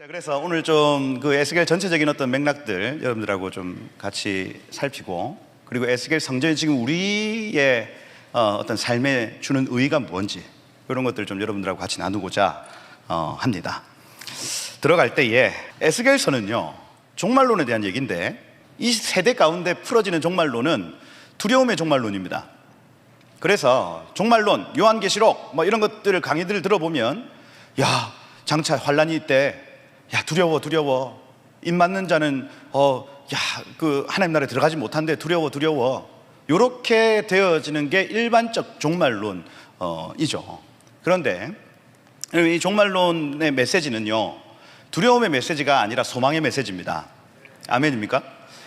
자, 그래서 오늘 좀 그 에스겔 전체적인 어떤 맥락들 여러분들하고 좀 같이 살피고, 그리고 에스겔 성전이 지금 우리의 어떤 삶에 주는 의의가 뭔지 이런 것들 좀 여러분들하고 같이 나누고자 합니다. 들어갈 때에 에스겔서는요, 종말론에 대한 얘기인데, 이 세대 가운데 풀어지는 종말론은 두려움의 종말론입니다. 그래서 종말론, 요한계시록 뭐 이런 것들 강의들을 들어보면, 야, 장차 환란이 있대, 야, 두려워. 입 맞는 자는 그 하나님 나라에 들어가지 못한대, 두려워. 이렇게 되어지는 게 일반적 종말론이죠. 그런데 이 종말론의 메시지는요, 두려움의 메시지가 아니라 소망의 메시지입니다. 아멘입니까?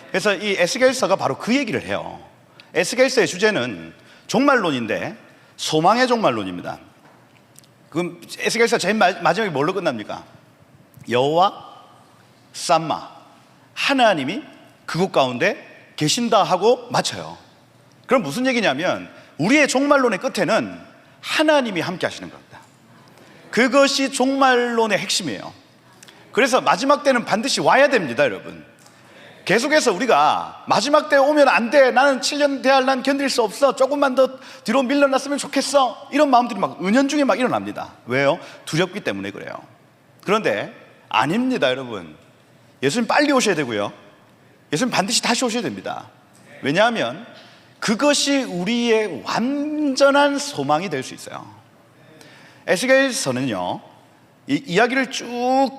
그래서 이 에스겔서가 바로 그 얘기를 해요. 에스겔서의 주제는 종말론인데 소망의 종말론입니다. 그럼 에스겔서 제일 마지막에 뭘로 끝납니까? 여호와 삼마, 하나님이 그곳 가운데 계신다 하고 마쳐요. 그럼 무슨 얘기냐면, 우리의 종말론의 끝에는 하나님이 함께 하시는 겁니다. 그것이 종말론의 핵심이에요. 그래서 마지막 때는 반드시 와야 됩니다, 여러분. 계속해서 우리가 마지막 때 오면 안 돼, 나는 7년 대할 난 견딜 수 없어, 조금만 더 뒤로 밀려났으면 좋겠어, 이런 마음들이 막 은연중에 막 일어납니다. 왜요? 두렵기 때문에 그래요. 그런데 아닙니다, 여러분. 예수님 빨리 오셔야 되고요, 예수님 반드시 다시 오셔야 됩니다. 왜냐하면 그것이 우리의 완전한 소망이 될 수 있어요. 에스겔서는요, 이 이야기를 쭉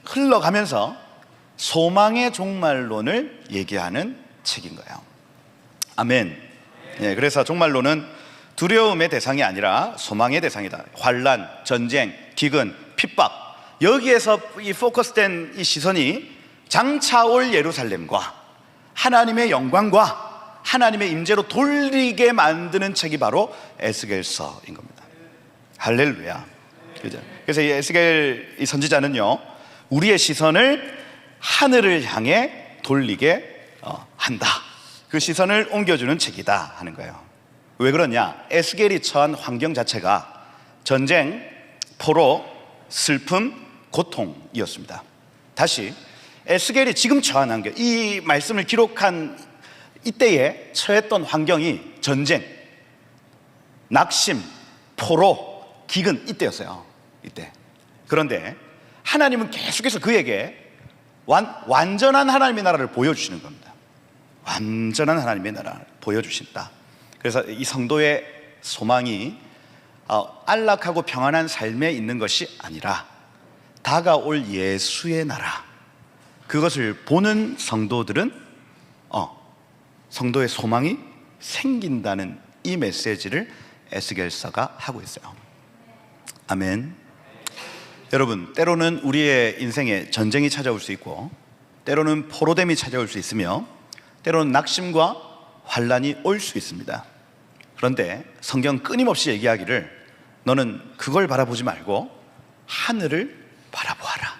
흘러가면서 소망의 종말론을 얘기하는 책인 거예요. 아멘. 예, 그래서 종말론은 두려움의 대상이 아니라 소망의 대상이다. 환난, 전쟁, 기근, 핍박, 여기에서 이 포커스된 이 시선이 장차 올 예루살렘과 하나님의 영광과 하나님의 임재로 돌리게 만드는 책이 바로 에스겔서인 겁니다. 할렐루야. 그죠? 그래서 이 에스겔 이 선지자는요, 우리의 시선을 하늘을 향해 돌리게 한다. 그 시선을 옮겨주는 책이다 하는 거예요. 왜 그러냐? 에스겔이 처한 환경 자체가 전쟁, 포로, 슬픔, 고통이었습니다. 다시 에스겔이 지금 처한 환경, 이 말씀을 기록한 이때에 처했던 환경이 전쟁, 낙심, 포로, 기근, 이때였어요. 이때. 그런데 하나님은 계속해서 그에게 완전한 하나님의 나라를 보여주시는 겁니다. 완전한 하나님의 나라를 보여주신다. 그래서 이 성도의 소망이 안락하고 평안한 삶에 있는 것이 아니라 다가올 예수의 나라, 그것을 보는 성도들은 성도의 소망이 생긴다는 이 메시지를 에스겔서가 하고 있어요. 아멘. 여러분, 때로는 우리의 인생에 전쟁이 찾아올 수 있고, 때로는 포로됨이 찾아올 수 있으며, 때로는 낙심과 환란이 올 수 있습니다. 그런데 성경 끊임없이 얘기하기를, 너는 그걸 바라보지 말고 하늘을 바라보아라.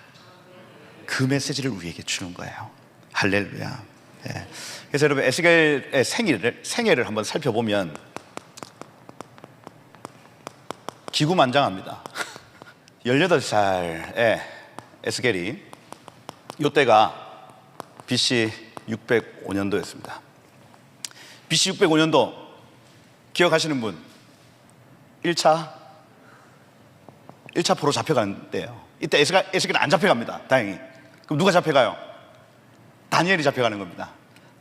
그 메시지를 우리에게 주는 거예요. 할렐루야. 네. 그래서 여러분, 에스겔의 생애를 한번 살펴보면 기구만장합니다. 18살의 에스겔이, 이때가 BC 605년도였습니다. BC 605년도 기억하시는 분? 1차 포로 잡혀가는 때예요. 이때 에스겔은 안 잡혀갑니다, 다행히. 그럼 누가 잡혀가요? 다니엘이 잡혀가는 겁니다.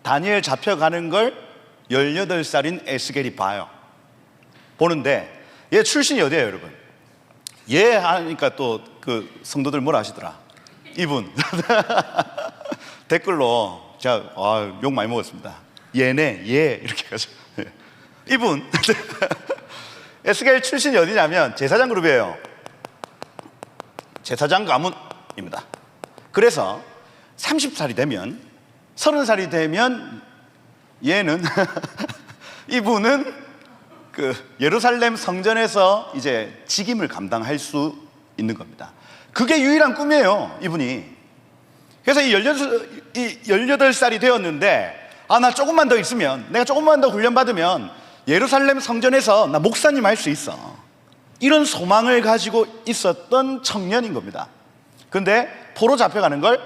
다니엘 잡혀가는 걸 18살인 에스겔이 봐요. 보는데 얘 출신이 어디예요, 여러분? 얘 하니까 또 그 성도들 뭐라 하시더라? 이분 댓글로 제가 욕 많이 먹었습니다. 얘네, 얘 이렇게 해가지고 이분 에스겔 출신이 어디냐면 제사장 그룹이에요. 제사장 가문입니다. 그래서 30살이 되면, 30살이 되면 얘는 이분은 그 예루살렘 성전에서 이제 직임을 감당할 수 있는 겁니다. 그게 유일한 꿈이에요, 이분이. 그래서 이 18살이 되었는데, 나 조금만 더 있으면, 내가 조금만 더 훈련받으면 예루살렘 성전에서 나 목사님 할 수 있어, 이런 소망을 가지고 있었던 청년인 겁니다. 근데 포로 잡혀가는 걸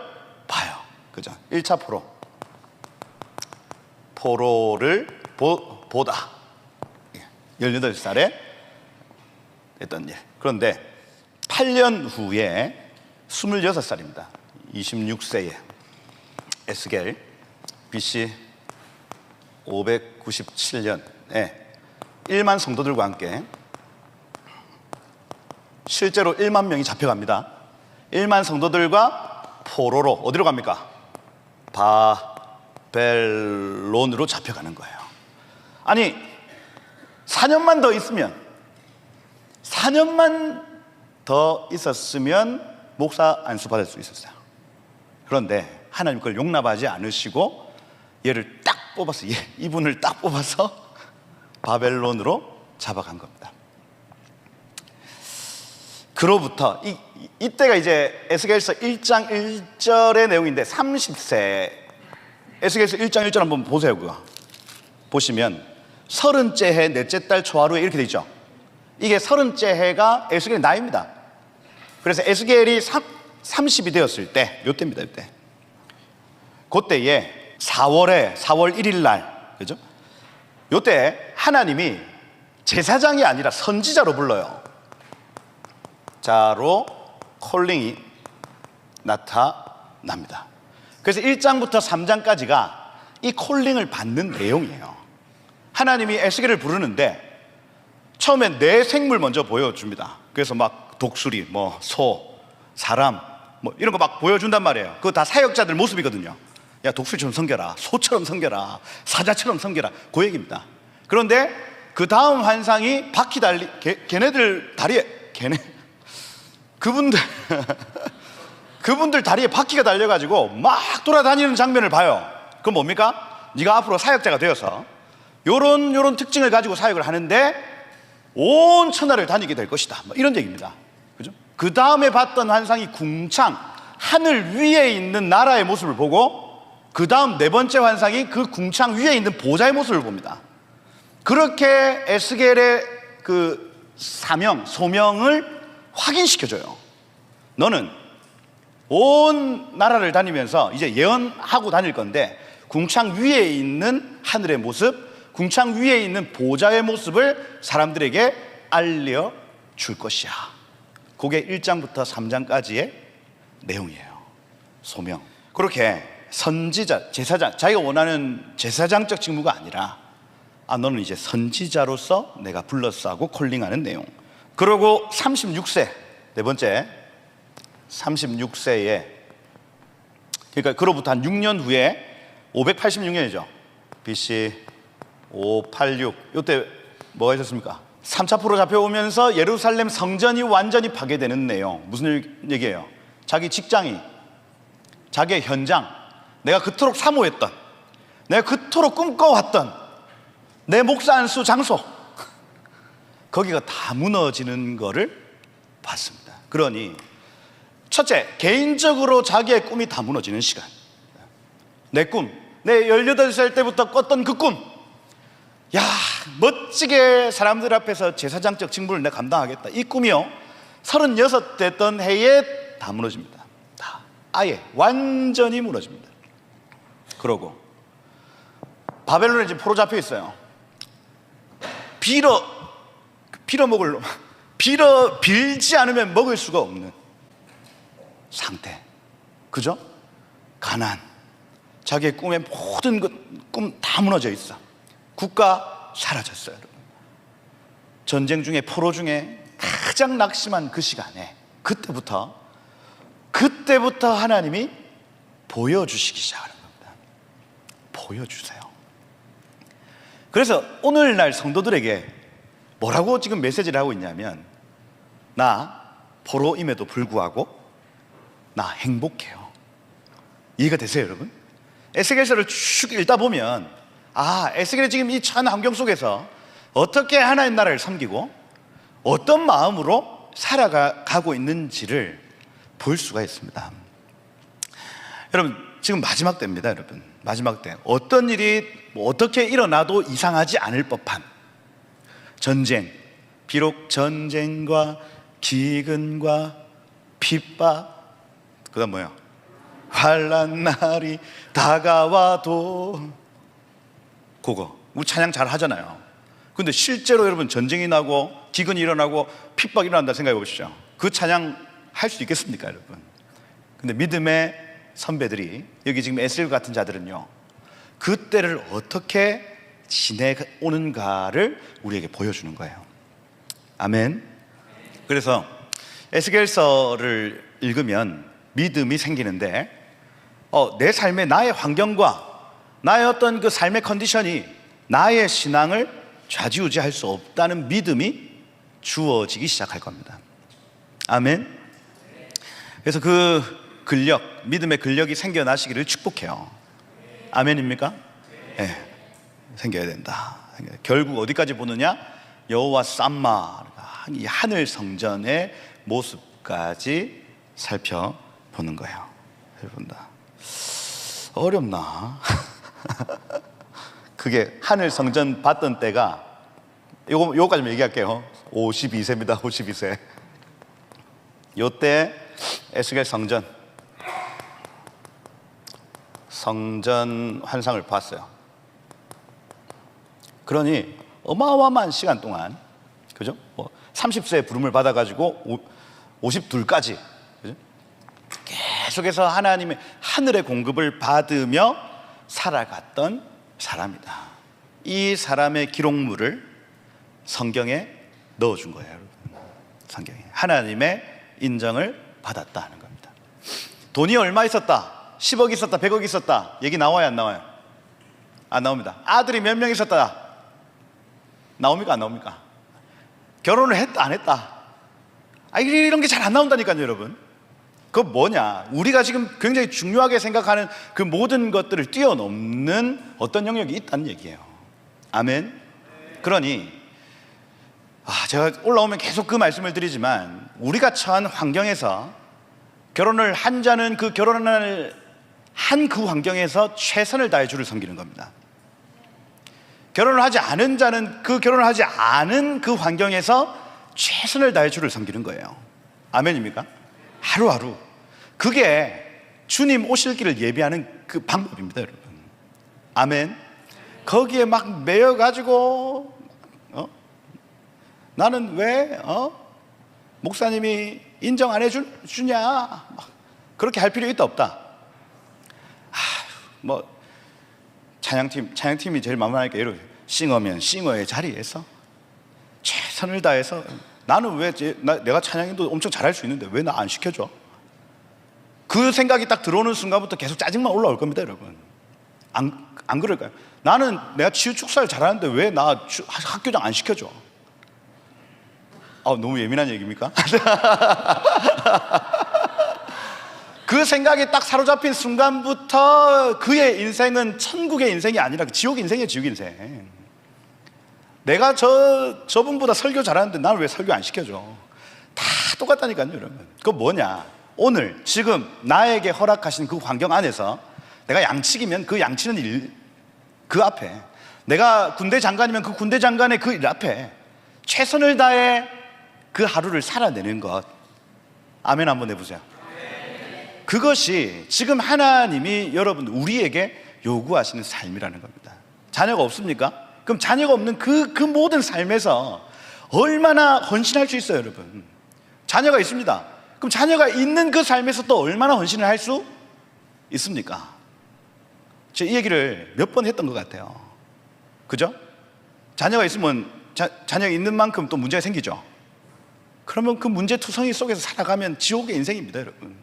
봐요. 그죠? 1차 포로를 보다. 18살에 했던 일. 그런데 8년 후에 26살입니다. 26세에 에스겔 BC 597년에 1만 성도들과 함께 실제로 1만 명이 잡혀갑니다. 1만 성도들과 포로로 어디로 갑니까? 바벨론으로 잡혀가는 거예요. 아니 4년만 더 있었으면 목사 안수 받을 수 있었어요. 그런데 하나님 그걸 용납하지 않으시고 얘를 딱 뽑아서 이분을 딱 뽑아서 바벨론으로 잡아간 겁니다. 그로부터 이때가 이제 에스겔서 1장 1절의 내용인데 30세 에스겔서 1장 1절 한번 보세요. 그거 보시면 30째 해 넷째 달 초하루에 이렇게 돼 있죠. 이게 30째 해가 에스겔의 나이입니다. 그래서 에스겔이 30이 되었을 때 요때입니다. 요때 그때에 4월 1일 날 그죠? 요때 하나님이 제사장이 아니라 선지자로 불러요. 자로 콜링이 나타납니다. 그래서 1장부터 3장까지가 이 콜링을 받는 내용이에요. 하나님이 에스겔을 부르는데 처음엔 내 생물 먼저 보여줍니다. 그래서 막 독수리, 뭐 소, 사람 뭐 이런 거 막 보여준단 말이에요. 그거 다 사역자들 모습이거든요. 야 독수리처럼 섬겨라, 소처럼 섬겨라, 사자처럼 섬겨라, 그 얘기입니다. 그런데 그 다음 환상이 바퀴 달리 걔네들 다리에 그분들 다리에 바퀴가 달려가지고 막 돌아다니는 장면을 봐요. 그건 뭡니까? 네가 앞으로 사역자가 되어서 요런 특징을 가지고 사역을 하는데 온 천하를 다니게 될 것이다. 뭐 이런 얘기입니다. 그죠? 그 다음에 봤던 환상이 궁창, 하늘 위에 있는 나라의 모습을 보고 그 다음 네 번째 환상이 그 궁창 위에 있는 보좌의 모습을 봅니다. 그렇게 에스겔의 그 소명을 확인시켜줘요. 너는 온 나라를 다니면서 이제 예언하고 다닐 건데 궁창 위에 있는 하늘의 모습, 궁창 위에 있는 보좌의 모습을 사람들에게 알려줄 것이야. 그게 1장부터 3장까지의 내용이에요. 소명. 그렇게 선지자, 제사장, 자기가 원하는 제사장적 직무가 아니라 너는 이제 선지자로서 내가 불렀어 하고 콜링하는 내용. 그리고 36세, 네 번째 36세에 그러니까 그로부터 한 6년 후에 586년이죠. BC 586 이때 뭐가 있었습니까? 3차 포로 잡혀오면서 예루살렘 성전이 완전히 파괴되는 내용. 무슨 얘기예요? 자기 직장이, 자기의 현장, 내가 그토록 사모했던, 내가 그토록 꿈꿔왔던 내 목사 안수 장소, 거기가 다 무너지는 거를 봤습니다. 그러니 첫째, 개인적으로 자기의 꿈이 다 무너지는 시간. 내 꿈, 내 18살 때부터 꿨던 그 꿈, 야 멋지게 사람들 앞에서 제사장적 직무를 내가 감당하겠다, 이 꿈이요 36 됐던 해에 다 무너집니다. 다 아예 완전히 무너집니다. 그러고 바벨론에 지금 포로 잡혀 있어요. 빌지 않으면 먹을 수가 없는 상태. 그죠? 가난, 자기의 꿈의 모든 꿈 다 무너져 있어. 국가 사라졌어요. 여러분. 전쟁 중에, 포로 중에 가장 낙심한 그 시간에 그때부터 하나님이 보여주시기 시작하는 겁니다. 보여주세요. 그래서 오늘날 성도들에게 뭐라고 지금 메시지를 하고 있냐면, 나 포로임에도 불구하고 나 행복해요. 이해가 되세요, 여러분? 에스겔서를 쭉 읽다 보면 에스겔이 지금 이 천 환경 속에서 어떻게 하나님 나라를 섬기고 어떤 마음으로 살아가고 있는지를 볼 수가 있습니다. 여러분, 지금 마지막 때입니다. 여러분, 마지막 때 어떤 일이 어떻게 일어나도 이상하지 않을 법한 전쟁, 비록 전쟁과 기근과 핍박, 그 다음 뭐예요? 환난 날이 다가와도. 그거 우리 찬양 잘 하잖아요. 근데 실제로 여러분 전쟁이 나고 기근이 일어나고 핍박이 일어난다 생각해 보시죠. 그 찬양 할 수 있겠습니까 여러분? 근데 믿음의 선배들이, 여기 지금 에스겔 같은 자들은요, 그때를 어떻게 지내오는가를 우리에게 보여주는 거예요. 아멘. 그래서 에스겔서를 읽으면 믿음이 생기는데, 내 삶의 나의 환경과 나의 어떤 그 삶의 컨디션이 나의 신앙을 좌지우지할 수 없다는 믿음이 주어지기 시작할 겁니다. 아멘. 그래서 그 근력, 믿음의 근력이 생겨나시기를 축복해요. 아멘입니까? 네, 생겨야 된다. 결국 어디까지 보느냐? 여호와 쌈마, 이 하늘 성전의 모습까지 살펴보는 거예요. 살펴본다. 어렵나? 그게 하늘 성전 봤던 때가 요거까지만 얘기할게요. 52세입니다. 52세. 요때 에스겔 성전 환상을 봤어요. 그러니 어마어마한 시간 동안, 그죠? 30세에 부름을 받아가지고 52까지, 그죠? 계속해서 하나님의 하늘의 공급을 받으며 살아갔던 사람이다. 이 사람의 기록물을 성경에 넣어준 거예요, 여러분. 성경에 하나님의 인정을 받았다 하는 겁니다. 돈이 얼마 있었다, 10억 있었다, 100억 있었다, 얘기 나와요 안 나와요? 안 나옵니다. 아들이 몇 명 있었다, 나옵니까 안 나옵니까? 결혼을 했다 안 했다, 이런 게 잘 안 나온다니까요 여러분. 그거 뭐냐? 우리가 지금 굉장히 중요하게 생각하는 그 모든 것들을 뛰어넘는 어떤 영역이 있다는 얘기예요. 아멘. 그러니 제가 올라오면 계속 그 말씀을 드리지만, 우리가 처한 환경에서 결혼을 한 자는 그 결혼을 한 그 환경에서 최선을 다해 주를 섬기는 겁니다. 결혼을 하지 않은 자는 그 결혼을 하지 않은 그 환경에서 최선을 다해 주를 섬기는 거예요. 아멘입니까? 하루하루. 그게 주님 오실 길을 예비하는 그 방법입니다, 여러분. 아멘. 거기에 막 매여가지고 나는 왜 목사님이 인정 안 해주냐, 그렇게 할 필요 있다 없다. 찬양팀이 제일 만만하니까 이렇게 싱어면 싱어의 자리에서 최선을 다해서, 나는 왜 내가 찬양도 엄청 잘할 수 있는데 왜 나 안 시켜줘? 그 생각이 딱 들어오는 순간부터 계속 짜증만 올라올 겁니다, 여러분. 안 그럴까요? 나는 내가 치유 축사를 잘하는데 왜 나 학교장 안 시켜줘? 너무 예민한 얘기입니까? 그 생각이 딱 사로잡힌 순간부터 그의 인생은 천국의 인생이 아니라 지옥의 인생이에요, 지옥의 인생. 내가 저분보다 설교 잘하는데 나는 왜 설교 안 시켜줘? 다 똑같다니까요, 여러분. 그거 뭐냐? 오늘 지금 나에게 허락하신 그 환경 안에서 내가 양측이면 그 양치는 그 앞에, 내가 군대 장관이면 그 군대 장관의 그 일 앞에 최선을 다해 그 하루를 살아내는 것. 아멘 한번 해보세요. 그것이 지금 하나님이 여러분 우리에게 요구하시는 삶이라는 겁니다. 자녀가 없습니까? 그럼 자녀가 없는 그 모든 삶에서 얼마나 헌신할 수 있어요, 여러분? 자녀가 있습니다. 그럼 자녀가 있는 그 삶에서 또 얼마나 헌신을 할 수 있습니까? 제가 이 얘기를 몇 번 했던 것 같아요. 그죠? 자녀가 있으면 자녀가 있는 만큼 또 문제가 생기죠. 그러면 그 문제투성이 속에서 살아가면 지옥의 인생입니다, 여러분.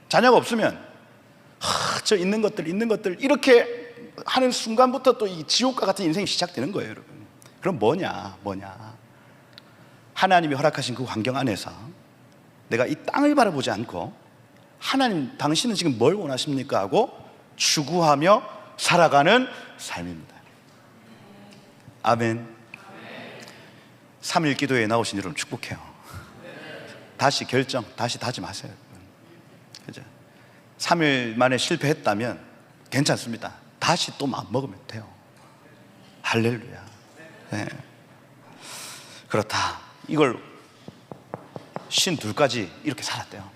자녀가 없으면 저 있는 것들 이렇게 하는 순간부터 또 이 지옥과 같은 인생이 시작되는 거예요, 여러분. 그럼 뭐냐? 하나님이 허락하신 그 환경 안에서 내가 이 땅을 바라보지 않고 하나님 당신은 지금 뭘 원하십니까? 하고 추구하며 살아가는 삶입니다. 아멘. 3일 기도에 나오신 여러분 축복해요. 다시 다짐하세요, 여러분. 그죠? 3일 만에 실패했다면 괜찮습니다. 다시 또 마음 먹으면 돼요. 할렐루야. 네. 그렇다. 이걸 52까지 이렇게 살았대요.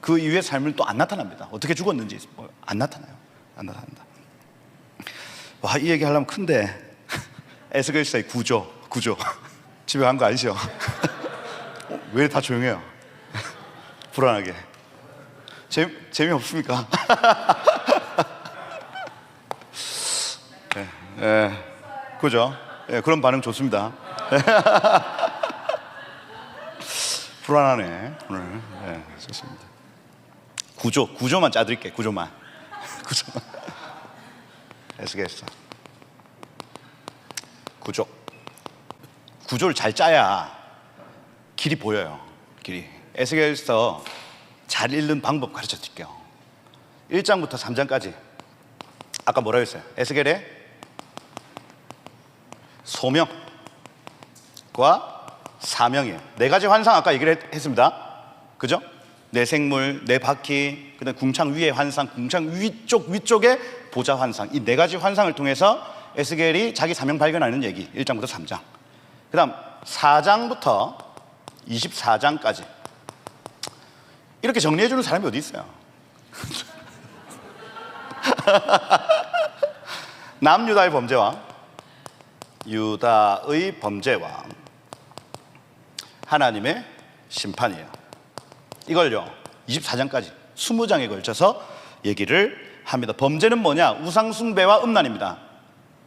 그 이후의 삶은 또 안 나타납니다. 어떻게 죽었는지 안 나타나요. 안 나타난다. 와, 이 얘기 하려면 큰데 에스겔서의 구조 집에 간 거 아니죠? 왜 다 조용해요? 불안하게. 재미없습니까? 그죠? 그런 반응 좋습니다. 불안하네 오늘. 좋습니다. 구조만 짜드릴게요. 구조만. 에스겔서 구조를 잘 짜야 길이 보여요. 길이. 에스겔서 잘 읽는 방법 가르쳐 드릴게요. 1장부터 3장까지 아까 뭐라고 했어요? 에스겔의 소명과 사명이에요. 네 가지 환상 아까 얘기를 했습니다. 그죠? 내 생물, 내 바퀴, 그다음 궁창 위의 환상, 궁창 위쪽의 보좌 환상. 이 네 가지 환상을 통해서 에스겔이 자기 사명 발견하는 얘기. 1장부터 3장. 그다음 4장부터 24장까지 이렇게 정리해 주는 사람이 어디 있어요? 남유다의 범죄와 유다의 범죄와 하나님의 심판이에요. 이걸요 24장까지 20장에 걸쳐서 얘기를 합니다. 범죄는 뭐냐? 우상숭배와 음란입니다.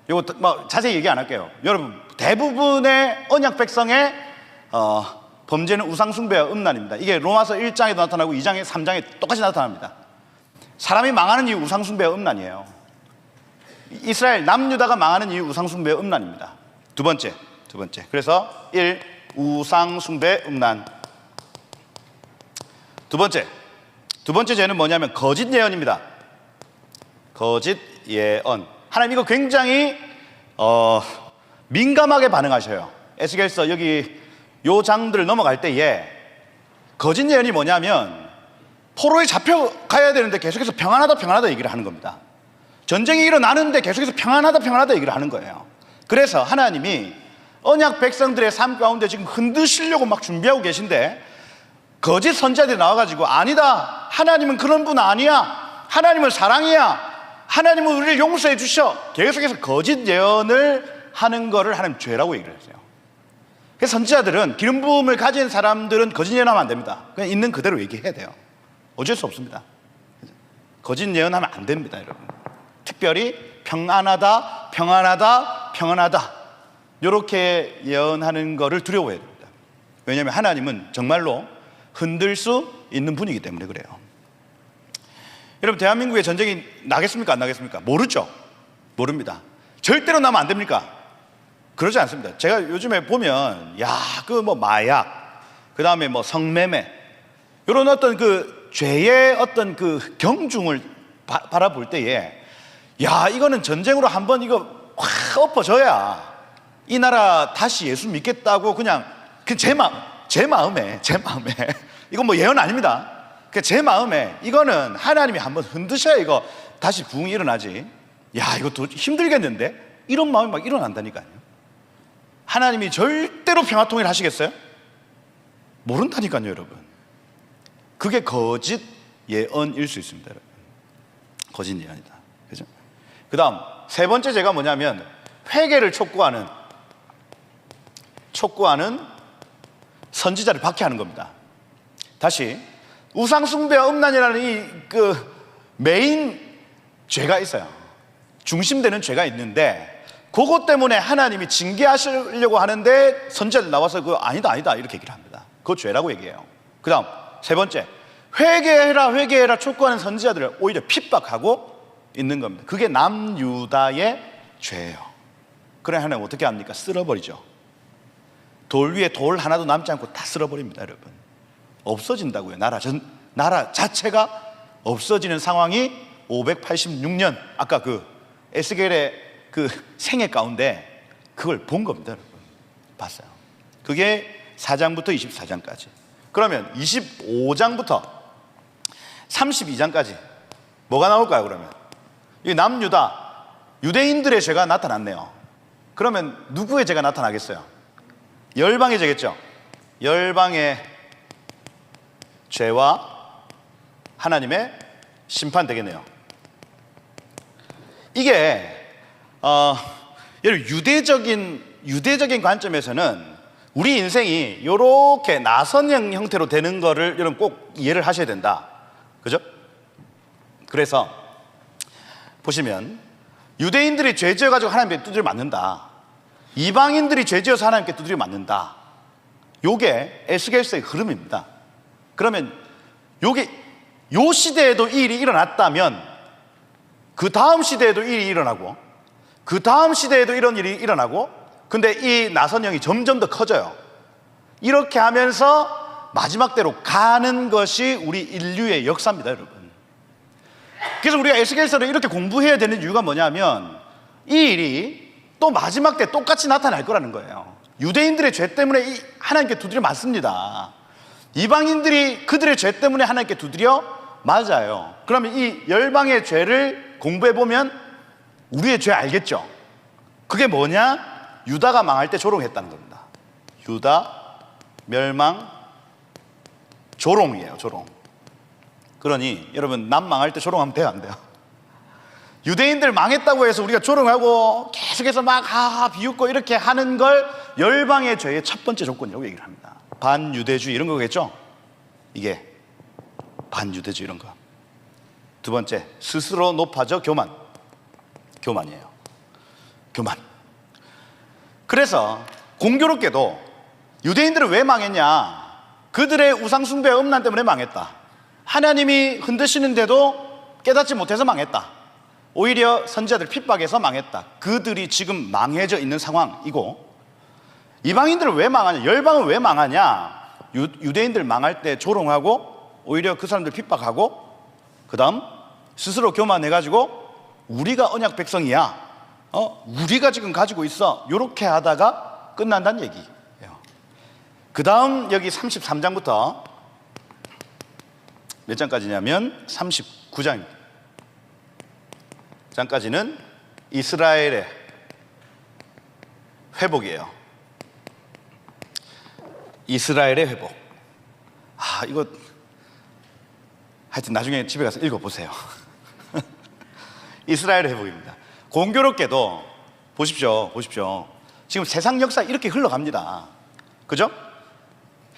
이거 뭐 자세히 얘기 안 할게요. 여러분, 대부분의 언약 백성의 범죄는 우상숭배와 음란입니다. 이게 로마서 1장에도 나타나고 2장에 3장에 똑같이 나타납니다. 사람이 망하는 이유 우상숭배와 음란이에요. 이스라엘 남유다가 망하는 이유 우상숭배와 음란입니다. 두 번째. 그래서 1. 우상숭배 음란. 두 번째 죄는 뭐냐면 거짓 예언입니다. 거짓 예언. 하나님 이거 굉장히 민감하게 반응하셔요. 에스겔서 여기 요 장들을 넘어갈 때에 거짓 예언이 뭐냐면 포로에 잡혀가야 되는데 계속해서 평안하다 얘기를 하는 겁니다. 전쟁이 일어나는데 계속해서 평안하다 얘기를 하는 거예요. 그래서 하나님이 언약 백성들의 삶 가운데 지금 흔드시려고 막 준비하고 계신데 거짓 선지자들이 나와가지고 아니다, 하나님은 그런 분 아니야, 하나님은 사랑이야, 하나님은 우리를 용서해 주셔, 계속해서 거짓 예언을 하는 거를 하나님 죄라고 얘기를 했어요. 그래서 선지자들은 기름 부음을 가진 사람들은 거짓 예언하면 안 됩니다. 그냥 있는 그대로 얘기해야 돼요. 어쩔 수 없습니다. 거짓 예언하면 안 됩니다, 여러분. 특별히 평안하다 이렇게 예언하는 거를 두려워해야 됩니다. 왜냐하면 하나님은 정말로 흔들 수 있는 분이기 때문에 그래요. 여러분, 대한민국에 전쟁이 나겠습니까? 안 나겠습니까? 모르죠. 모릅니다. 절대로 나면 안 됩니까? 그러지 않습니다. 제가 요즘에 보면 그 뭐 마약, 그 다음에 뭐 성매매 이런 어떤 그 죄의 어떤 그 경중을 바라볼 때에 이거는 전쟁으로 한번 이거 확 엎어져야 이 나라 다시 예수 믿겠다고 그냥 제 마음에 이건 뭐 예언 아닙니다. 제 마음에 이거는 하나님이 한번 흔드셔야 이거 다시 부흥이 일어나지. 이것도 힘들겠는데 이런 마음이 막 일어난다니까요. 하나님이 절대로 평화통일 하시겠어요? 모른다니까요, 여러분. 그게 거짓 예언일 수 있습니다, 여러분. 거짓 예언이다. 그죠? 그 다음 세 번째 죄가 뭐냐면 회개를 촉구하는 선지자를 박해하는 겁니다. 다시 우상숭배와 음란이라는 이 메인 죄가 있어요. 중심되는 죄가 있는데 그것 때문에 하나님이 징계하시려고 하는데 선지자들 나와서 아니다 이렇게 얘기를 합니다. 그거 죄라고 얘기해요. 그 다음 세 번째, 회개해라 촉구하는 선지자들을 오히려 핍박하고 있는 겁니다. 그게 남유다의 죄예요. 그래 하나님 어떻게 합니까? 쓸어버리죠. 돌 위에 돌 하나도 남지 않고 다 쓸어버립니다, 여러분. 없어진다고요. 나라 자체가 없어지는 상황이 586년 아까 에스겔의 생애 가운데 그걸 본 겁니다, 여러분. 봤어요. 그게 4장부터 24장까지. 그러면 25장부터 32장까지 뭐가 나올까요? 그러면 이 남유다 유대인들의 죄가 나타났네요. 그러면 누구의 죄가 나타나겠어요? 열방의 죄겠죠. 열방의 죄와 하나님의 심판 되겠네요. 이게 여러분 유대적인 관점에서는 우리 인생이 이렇게 나선형 형태로 되는 거를 여러분 꼭 이해를 하셔야 된다. 그죠? 그래서 보시면 유대인들이 죄 지어가지고 하나님께 두드려 맞는다. 이방인들이 죄 지어서 하나님께 두드려 맞는다. 요게 에스겔서의 흐름입니다. 그러면 요게 요 시대에도 이 일이 일어났다면 그 다음 시대에도 이 일이 일어나고 그 다음 시대에도 이런 일이 일어나고 근데 이 나선형이 점점 더 커져요. 이렇게 하면서 마지막 때로 가는 것이 우리 인류의 역사입니다, 여러분. 그래서 우리가 에스겔서를 이렇게 공부해야 되는 이유가 뭐냐면 이 일이 또 마지막 때 똑같이 나타날 거라는 거예요. 유대인들의 죄 때문에 하나님께 두드려 맞습니다. 이방인들이 그들의 죄 때문에 하나님께 두드려 맞아요. 그러면 이 열방의 죄를 공부해보면 우리의 죄 알겠죠? 그게 뭐냐? 유다가 망할 때 조롱했다는 겁니다. 유다, 멸망, 조롱이에요, 조롱. 그러니 여러분 남 망할 때 조롱하면 돼요, 안 돼요? 유대인들 망했다고 해서 우리가 조롱하고 계속해서 막 비웃고 이렇게 하는 걸 열방의 죄의 첫 번째 조건이라고 얘기를 합니다. 반유대주의 이런 거겠죠? 이게 반유대주의 이런 거. 두 번째, 스스로 높아져 교만. 교만이에요. 교만. 그래서 공교롭게도 유대인들은 왜 망했냐? 그들의 우상숭배와 음란 때문에 망했다. 하나님이 흔드시는데도 깨닫지 못해서 망했다. 오히려 선지자들 핍박해서 망했다. 그들이 지금 망해져 있는 상황이고, 이방인들은 왜 망하냐? 열방은 왜 망하냐? 유대인들 망할 때 조롱하고 오히려 그 사람들 핍박하고 그 다음 스스로 교만해가지고 우리가 언약 백성이야, 우리가 지금 가지고 있어, 이렇게 하다가 끝난다는 얘기예요. 그 다음 여기 33장부터 몇 장까지냐면 39장입니다. 장까지는 이스라엘의 회복이에요. 이스라엘의 회복. 이거 하여튼 나중에 집에 가서 읽어보세요. 이스라엘의 회복입니다. 공교롭게도 보십시오. 지금 세상 역사 이렇게 흘러갑니다. 그죠?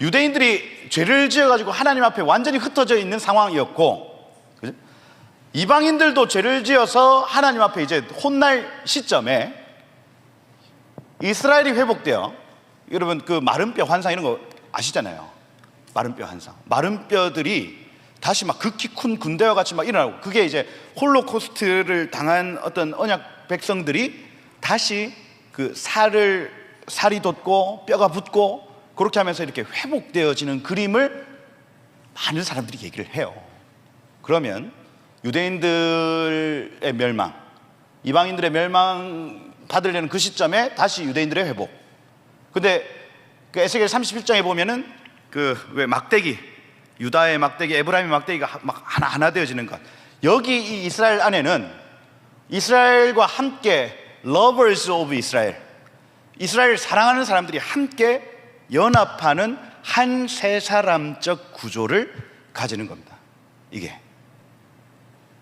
유대인들이 죄를 지어가지고 하나님 앞에 완전히 흩어져 있는 상황이었고, 그죠? 이방인들도 죄를 지어서 하나님 앞에 이제 혼날 시점에 이스라엘이 회복되어, 여러분 그 마른 뼈 환상 이런 거 아시잖아요. 마른 뼈 환상. 마른 뼈들이 다시 막 극히 큰 군대와 같이 막 일어나고, 그게 이제 홀로코스트를 당한 어떤 언약 백성들이 다시 그 살이 돋고 뼈가 붙고 그렇게 하면서 이렇게 회복되어지는 그림을 많은 사람들이 얘기를 해요. 그러면 유대인들의 멸망, 이방인들의 멸망 받으려는 그 시점에 다시 유대인들의 회복. 근데 그 에스겔 31장에 보면은 그 왜 막대기, 유다의 막대기, 에브라임의 막대기가 막 하나 되어지는 것. 여기 이 이스라엘 안에는 이스라엘과 함께 lovers of Israel, 이스라엘을 사랑하는 사람들이 함께 연합하는 한 세 사람적 구조를 가지는 겁니다. 이게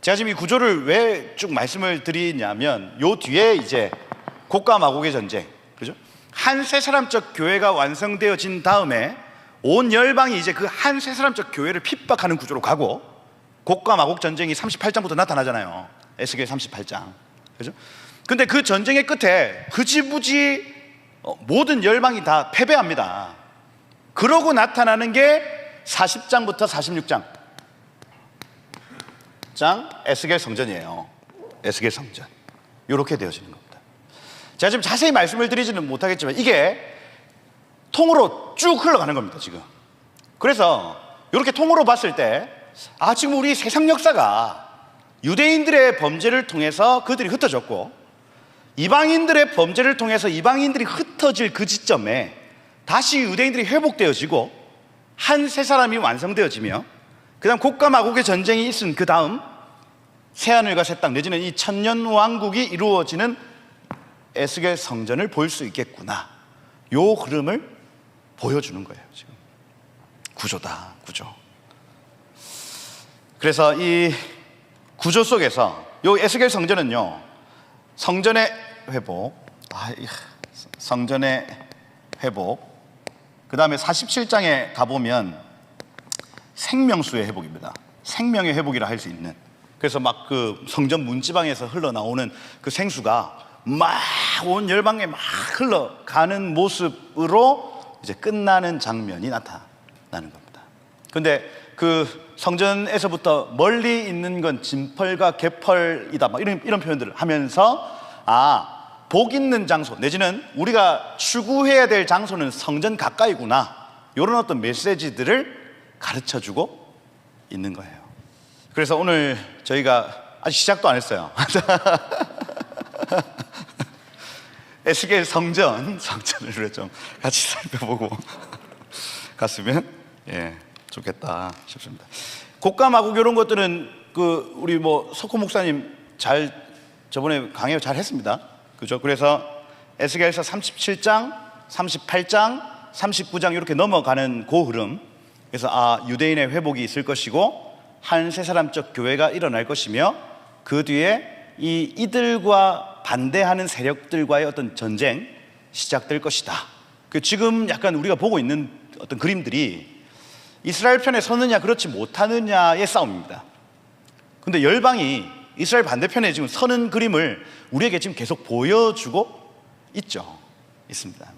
제가 지금 이 구조를 왜 쭉 말씀을 드리냐면, 요 뒤에 이제 곡과 마곡의 전쟁, 그죠? 한 세 사람적 교회가 완성되어진 다음에 온 열방이 이제 그 한 세 사람적 교회를 핍박하는 구조로 가고, 곡과 마곡 전쟁이 38장부터 나타나잖아요. 에스겔 38장. 그죠? 근데 그 전쟁의 끝에 그지부지 모든 열방이 다 패배합니다. 그러고 나타나는 게 40장부터 46장 에스겔 성전이에요. 에스겔 성전. 이렇게 되어지는 겁니다. 제가 지금 자세히 말씀을 드리지는 못하겠지만 이게 통으로 쭉 흘러가는 겁니다, 지금. 그래서 이렇게 통으로 봤을 때, 지금 우리 세상 역사가 유대인들의 범죄를 통해서 그들이 흩어졌고, 이방인들의 범죄를 통해서 이방인들이 흩어질 그 지점에 다시 유대인들이 회복되어지고 한 세 사람이 완성되어지며, 그 다음 곡과 마곡의 전쟁이 있은 그 다음 새하늘과 새 땅, 내지는 이 천년 왕국이 이루어지는 에스겔 성전을 볼 수 있겠구나. 요 흐름을 보여주는 거예요, 지금. 구조다, 구조. 그래서 이 구조 속에서 요 에스겔 성전은요, 성전의 회복, 성전의 회복, 그 다음에 47장에 가보면 생명수의 회복입니다. 생명의 회복이라 할 수 있는. 그래서 막 그 성전 문지방에서 흘러나오는 그 생수가 막 온 열방에 막 흘러가는 모습으로 이제 끝나는 장면이 나타나는 겁니다. 근데 그 성전에서부터 멀리 있는 건 진펄과 개펄이다, 막 이런 표현들을 하면서 복 있는 장소 내지는 우리가 추구해야 될 장소는 성전 가까이구나, 이런 어떤 메시지들을 가르쳐주고 있는 거예요. 그래서 오늘 저희가 아직 시작도 안 했어요. 에스겔 성전을 좀 같이 살펴보고 갔으면 좋겠다 싶습니다. 곡감하고 이런 것들은 그 우리 석호 목사님 저번에 강의 잘 했습니다. 그죠? 그래서 에스겔서 37장, 38장, 39장 이렇게 넘어가는 그 흐름. 그래서 유대인의 회복이 있을 것이고 한 세 사람적 교회가 일어날 것이며 그 뒤에 이들과 반대하는 세력들과의 어떤 전쟁 시작될 것이다. 지금 약간 우리가 보고 있는 어떤 그림들이 이스라엘 편에 서느냐 그렇지 못하느냐의 싸움입니다. 근데 열방이 이스라엘 반대편에 지금 서는 그림을 우리에게 지금 계속 보여주고 있습니다.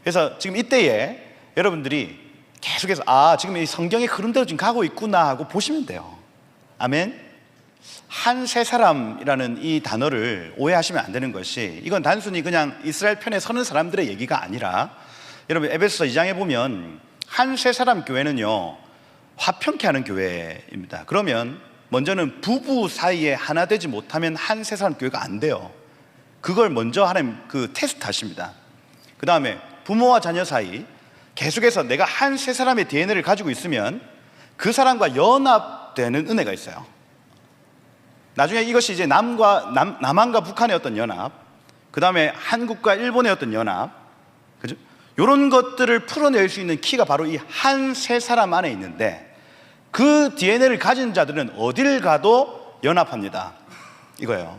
그래서 지금 이때에 여러분들이 계속해서 지금 이 성경의 흐름대로 지금 가고 있구나 하고 보시면 돼요. 아멘. 한 세 사람이라는 이 단어를 오해하시면 안 되는 것이, 이건 단순히 그냥 이스라엘 편에 서는 사람들의 얘기가 아니라, 여러분 에베소서 2장에 보면 한 세 사람 교회는요, 화평케 하는 교회입니다. 그러면 먼저는 부부 사이에 하나 되지 못하면 한 세 사람 교회가 안 돼요. 그걸 먼저 하나님 테스트 하십니다. 그 다음에 부모와 자녀 사이 계속해서 내가 한 세 사람의 DNA를 가지고 있으면 그 사람과 연합되는 은혜가 있어요. 나중에 이것이 이제 남한과 북한의 어떤 연합, 그 다음에 한국과 일본의 어떤 연합, 그죠? 이런 것들을 풀어낼 수 있는 키가 바로 이 한 세 사람 안에 있는데, 그 DNA를 가진 자들은 어딜 가도 연합합니다. 이거예요.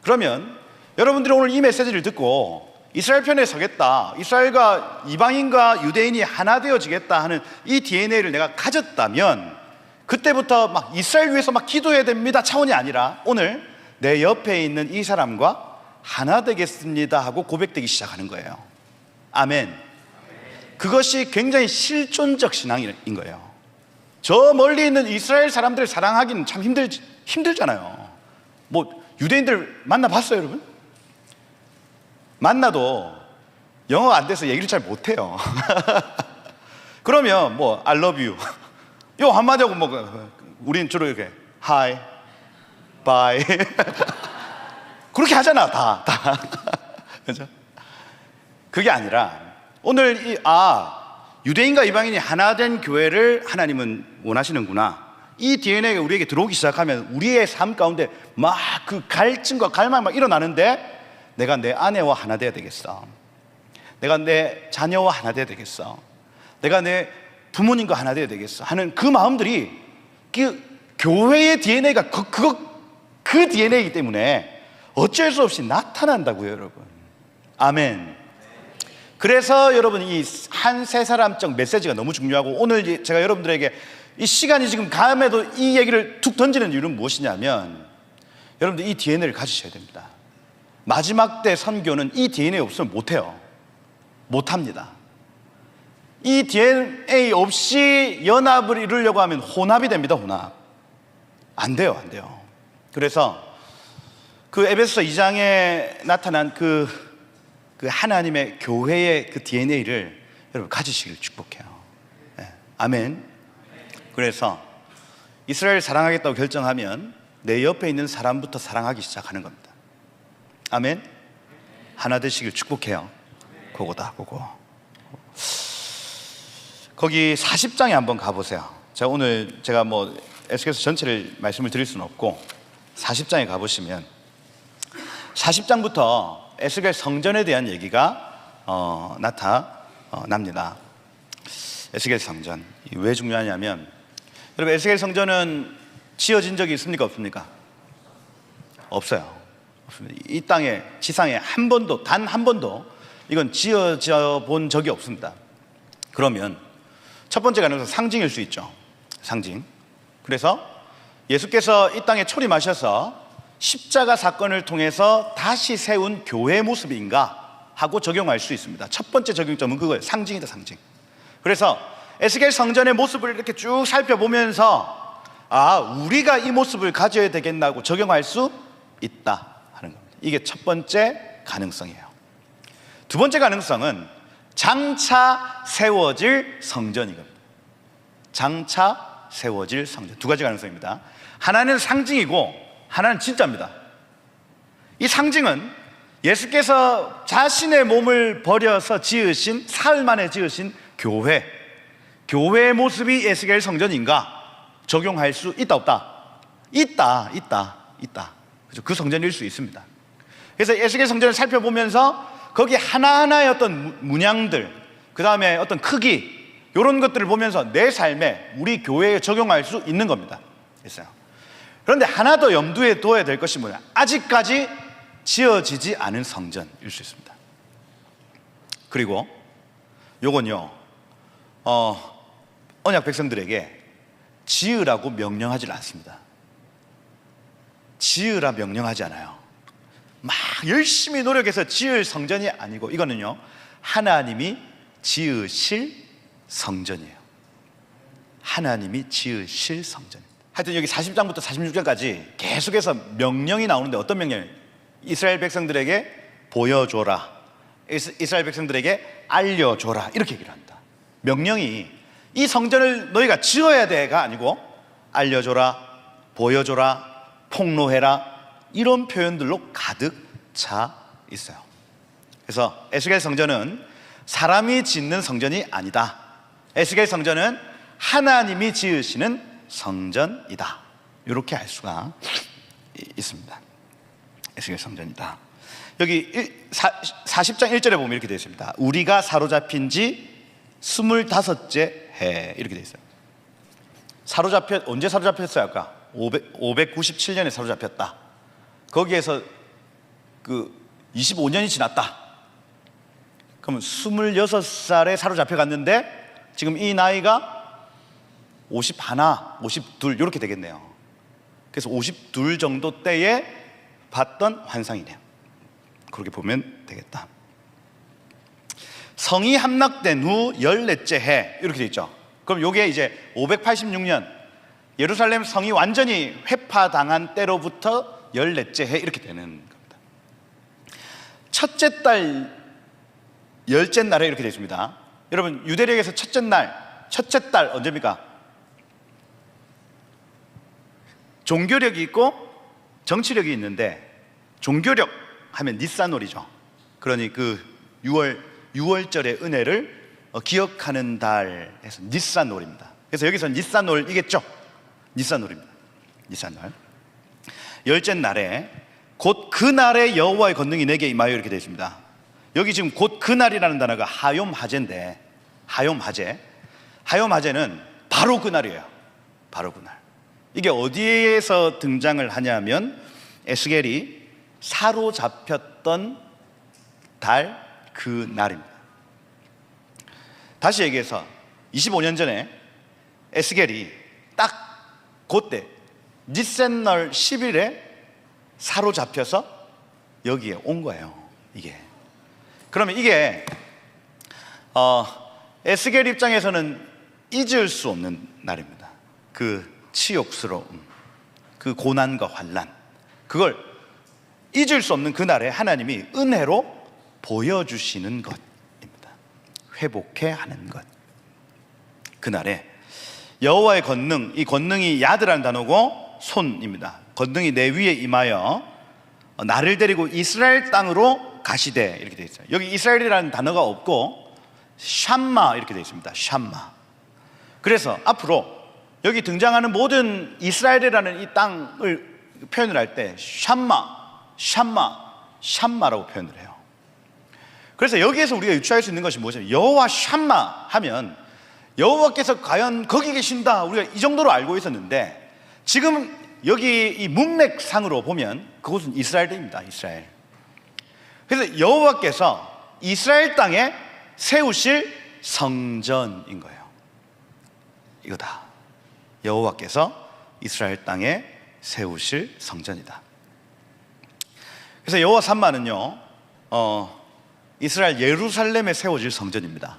그러면 여러분들이 오늘 이 메시지를 듣고 이스라엘 편에 서겠다, 이스라엘과 이방인과 유대인이 하나 되어지겠다 하는 이 DNA를 내가 가졌다면, 그때부터 막 이스라엘 위해서 막 기도해야 됩니다 차원이 아니라 오늘 내 옆에 있는 이 사람과 하나 되겠습니다 하고 고백되기 시작하는 거예요. 아멘. 그것이 굉장히 실존적 신앙인 거예요. 저 멀리 있는 이스라엘 사람들을 사랑하기는 참 힘들잖아요. 유대인들 만나봤어요, 여러분? 만나도 영어가 안 돼서 얘기를 잘 못해요. 그러면 I love you 요 한마디 하고 우린 주로 이렇게 hi, bye 그렇게 하잖아, 다. 그죠? 그게 아니라 오늘 유대인과 이방인이 하나 된 교회를 하나님은 원하시는구나, 이 DNA가 우리에게 들어오기 시작하면 우리의 삶 가운데 막 그 갈증과 갈망이 막 일어나는데, 내가 내 아내와 하나 돼야 되겠어, 내가 내 자녀와 하나 돼야 되겠어, 내가 내 부모님과 하나 돼야 되겠어 하는 그 마음들이 교회의 DNA가 그 DNA이기 때문에 어쩔 수 없이 나타난다고요, 여러분. 아멘. 그래서 여러분 이 한 세 사람적 메시지가 너무 중요하고, 오늘 제가 여러분들에게 이 시간이 지금 감에도 이 얘기를 툭 던지는 이유는 무엇이냐면, 여러분들 이 DNA를 가지셔야 됩니다. 마지막 때 선교는 이 DNA 없으면 못해요. 못합니다. 이 DNA 없이 연합을 이루려고 하면 혼합이 됩니다. 혼합. 안 돼요. 그래서 그 에베소서 2장에 나타난 그 하나님의 교회의 그 DNA를 여러분 가지시길 축복해요. 아멘. 그래서 이스라엘 사랑하겠다고 결정하면 내 옆에 있는 사람부터 사랑하기 시작하는 겁니다. 아멘. 하나 되시길 축복해요. 그거다, 그거. 거기 40장에 한번 가보세요. 제가 에스겔서 전체를 말씀을 드릴 수는 없고 40장에 가보시면 40장부터 에스겔 성전에 대한 얘기가 나타납니다. 에스겔 성전 왜 중요하냐면, 여러분 에스겔 성전은 지어진 적이 있습니까? 없습니까? 없어요. 없습니다. 이 땅에, 지상에 한 번도, 단 한 번도 이건 지어져 본 적이 없습니다. 그러면 첫 번째 가능성, 상징일 수 있죠. 상징. 그래서 예수께서 이 땅에 초림하셔서 십자가 사건을 통해서 다시 세운 교회의 모습인가 하고 적용할 수 있습니다. 첫 번째 적용점은 그거예요. 상징이다, 상징. 그래서 에스겔 성전의 모습을 이렇게 쭉 살펴보면서 우리가 이 모습을 가져야 되겠나고 적용할 수 있다 하는 겁니다. 이게 첫 번째 가능성이에요. 두 번째 가능성은 장차 세워질 성전이겁니다. 장차 세워질 성전. 두 가지 가능성입니다. 하나는 상징이고 하나는 진짜입니다. 이 상징은 예수께서 자신의 몸을 버려서 지으신, 사흘 만에 지으신 교회의 모습이 에스겔 성전인가 적용할 수 있다, 없다? 있다. 그렇죠? 그 성전일 수 있습니다. 그래서 에스겔 성전을 살펴보면서 거기 하나하나의 어떤 문양들, 그 다음에 어떤 크기, 이런 것들을 보면서 내 삶에, 우리 교회에 적용할 수 있는 겁니다. 됐어요. 그런데 하나 더 염두에 둬야 될 것이 뭐냐? 아직까지 지어지지 않은 성전일 수 있습니다. 그리고 요건요, 언약 백성들에게 지으라고 명령하지 않습니다. 지으라 명령하지 않아요. 막 열심히 노력해서 지을 성전이 아니고, 이거는요, 하나님이 지으실 성전이에요. 하나님이 지으실 성전. 하여튼 여기 40장부터 46장까지 계속해서 명령이 나오는데, 어떤 명령이에요? 이스라엘 백성들에게 보여줘라, 이스라엘 백성들에게 알려줘라, 이렇게 얘기를 합니다. 명령이 이 성전을 너희가 지어야 돼가 아니고 알려줘라, 보여줘라, 폭로해라, 이런 표현들로 가득 차 있어요. 그래서 에스겔 성전은 사람이 짓는 성전이 아니다. 에스겔 성전은 하나님이 지으시는 성전이다. 이렇게 알 수가 있습니다. 에스겔 성전이다. 여기 40장 1절에 보면 이렇게 되어 있습니다. 우리가 사로잡힌 지 25째 해, 이렇게 되어 있어요. 언제 사로잡혔어요? 아까 597년에 사로잡혔다. 거기에서 그 25년이 지났다. 그러면 26살에 사로잡혀 갔는데 지금 이 나이가 51, 52 이렇게 되겠네요. 그래서 52 정도 때에 봤던 환상이네요. 그렇게 보면 되겠다. 성이 함락된 후 14째 해, 이렇게 돼 있죠. 그럼 이게 이제 586년 예루살렘 성이 완전히 회파당한 때로부터 14째 해, 이렇게 되는 겁니다. 첫째 달 열째 날에 이렇게 되어 있습니다. 여러분, 유대력에서 첫째 달 언제입니까? 종교력이 있고 정치력이 있는데, 종교력 하면 니산월이죠. 그러니 그 6월절의 은혜를 기억하는 달에서 니산월입니다. 그래서 여기서 니산월이겠죠. 니산월입니다. 니산월. 열째 날에 곧 그 날에 여호와의 권능이 내게 임하여, 이렇게 되어 있습니다. 여기 지금 곧 그 날이라는 단어가 하욤하제인데, 하욤하제는 바로 그 날이에요. 바로 그 날. 이게 어디에서 등장을 하냐면 에스겔이 사로잡혔던 달 그 날입니다. 다시 얘기해서 25년 전에 에스겔이 딱 그때 니센날 10일에 사로잡혀서 여기에 온 거예요. 이게 그러면 이게 에스겔 입장에서는 잊을 수 없는 날입니다. 그 치욕스러움, 그 고난과 환난, 그걸 잊을 수 없는 그날에 하나님이 은혜로 보여주시는 것입니다. 회복해 하는 것. 그날에 여호와의 권능, 이 권능이 야드라는 단어고 손입니다. 권능이 내 위에 임하여 나를 데리고 이스라엘 땅으로 가시되, 이렇게 되어 있어요. 여기 이스라엘이라는 단어가 없고 샴마, 이렇게 되어 있습니다. 샴마. 그래서 앞으로 여기 등장하는 모든 이스라엘이라는 이 땅을 표현을 할 때 샴마라고 표현을 해요. 그래서 여기에서 우리가 유추할 수 있는 것이 뭐죠? 여호와 샴마 하면 여호와께서 과연 거기 계신다, 우리가 이 정도로 알고 있었는데, 지금 여기 이 문맥상으로 보면 그곳은 이스라엘입니다. 이스라엘. 그래서 여호와께서 이스라엘 땅에 세우실 성전인 거예요. 이거다. 여호와께서 이스라엘 땅에 세우실 성전이다. 그래서 여호와 삼마는요, 이스라엘 예루살렘에 세워질 성전입니다.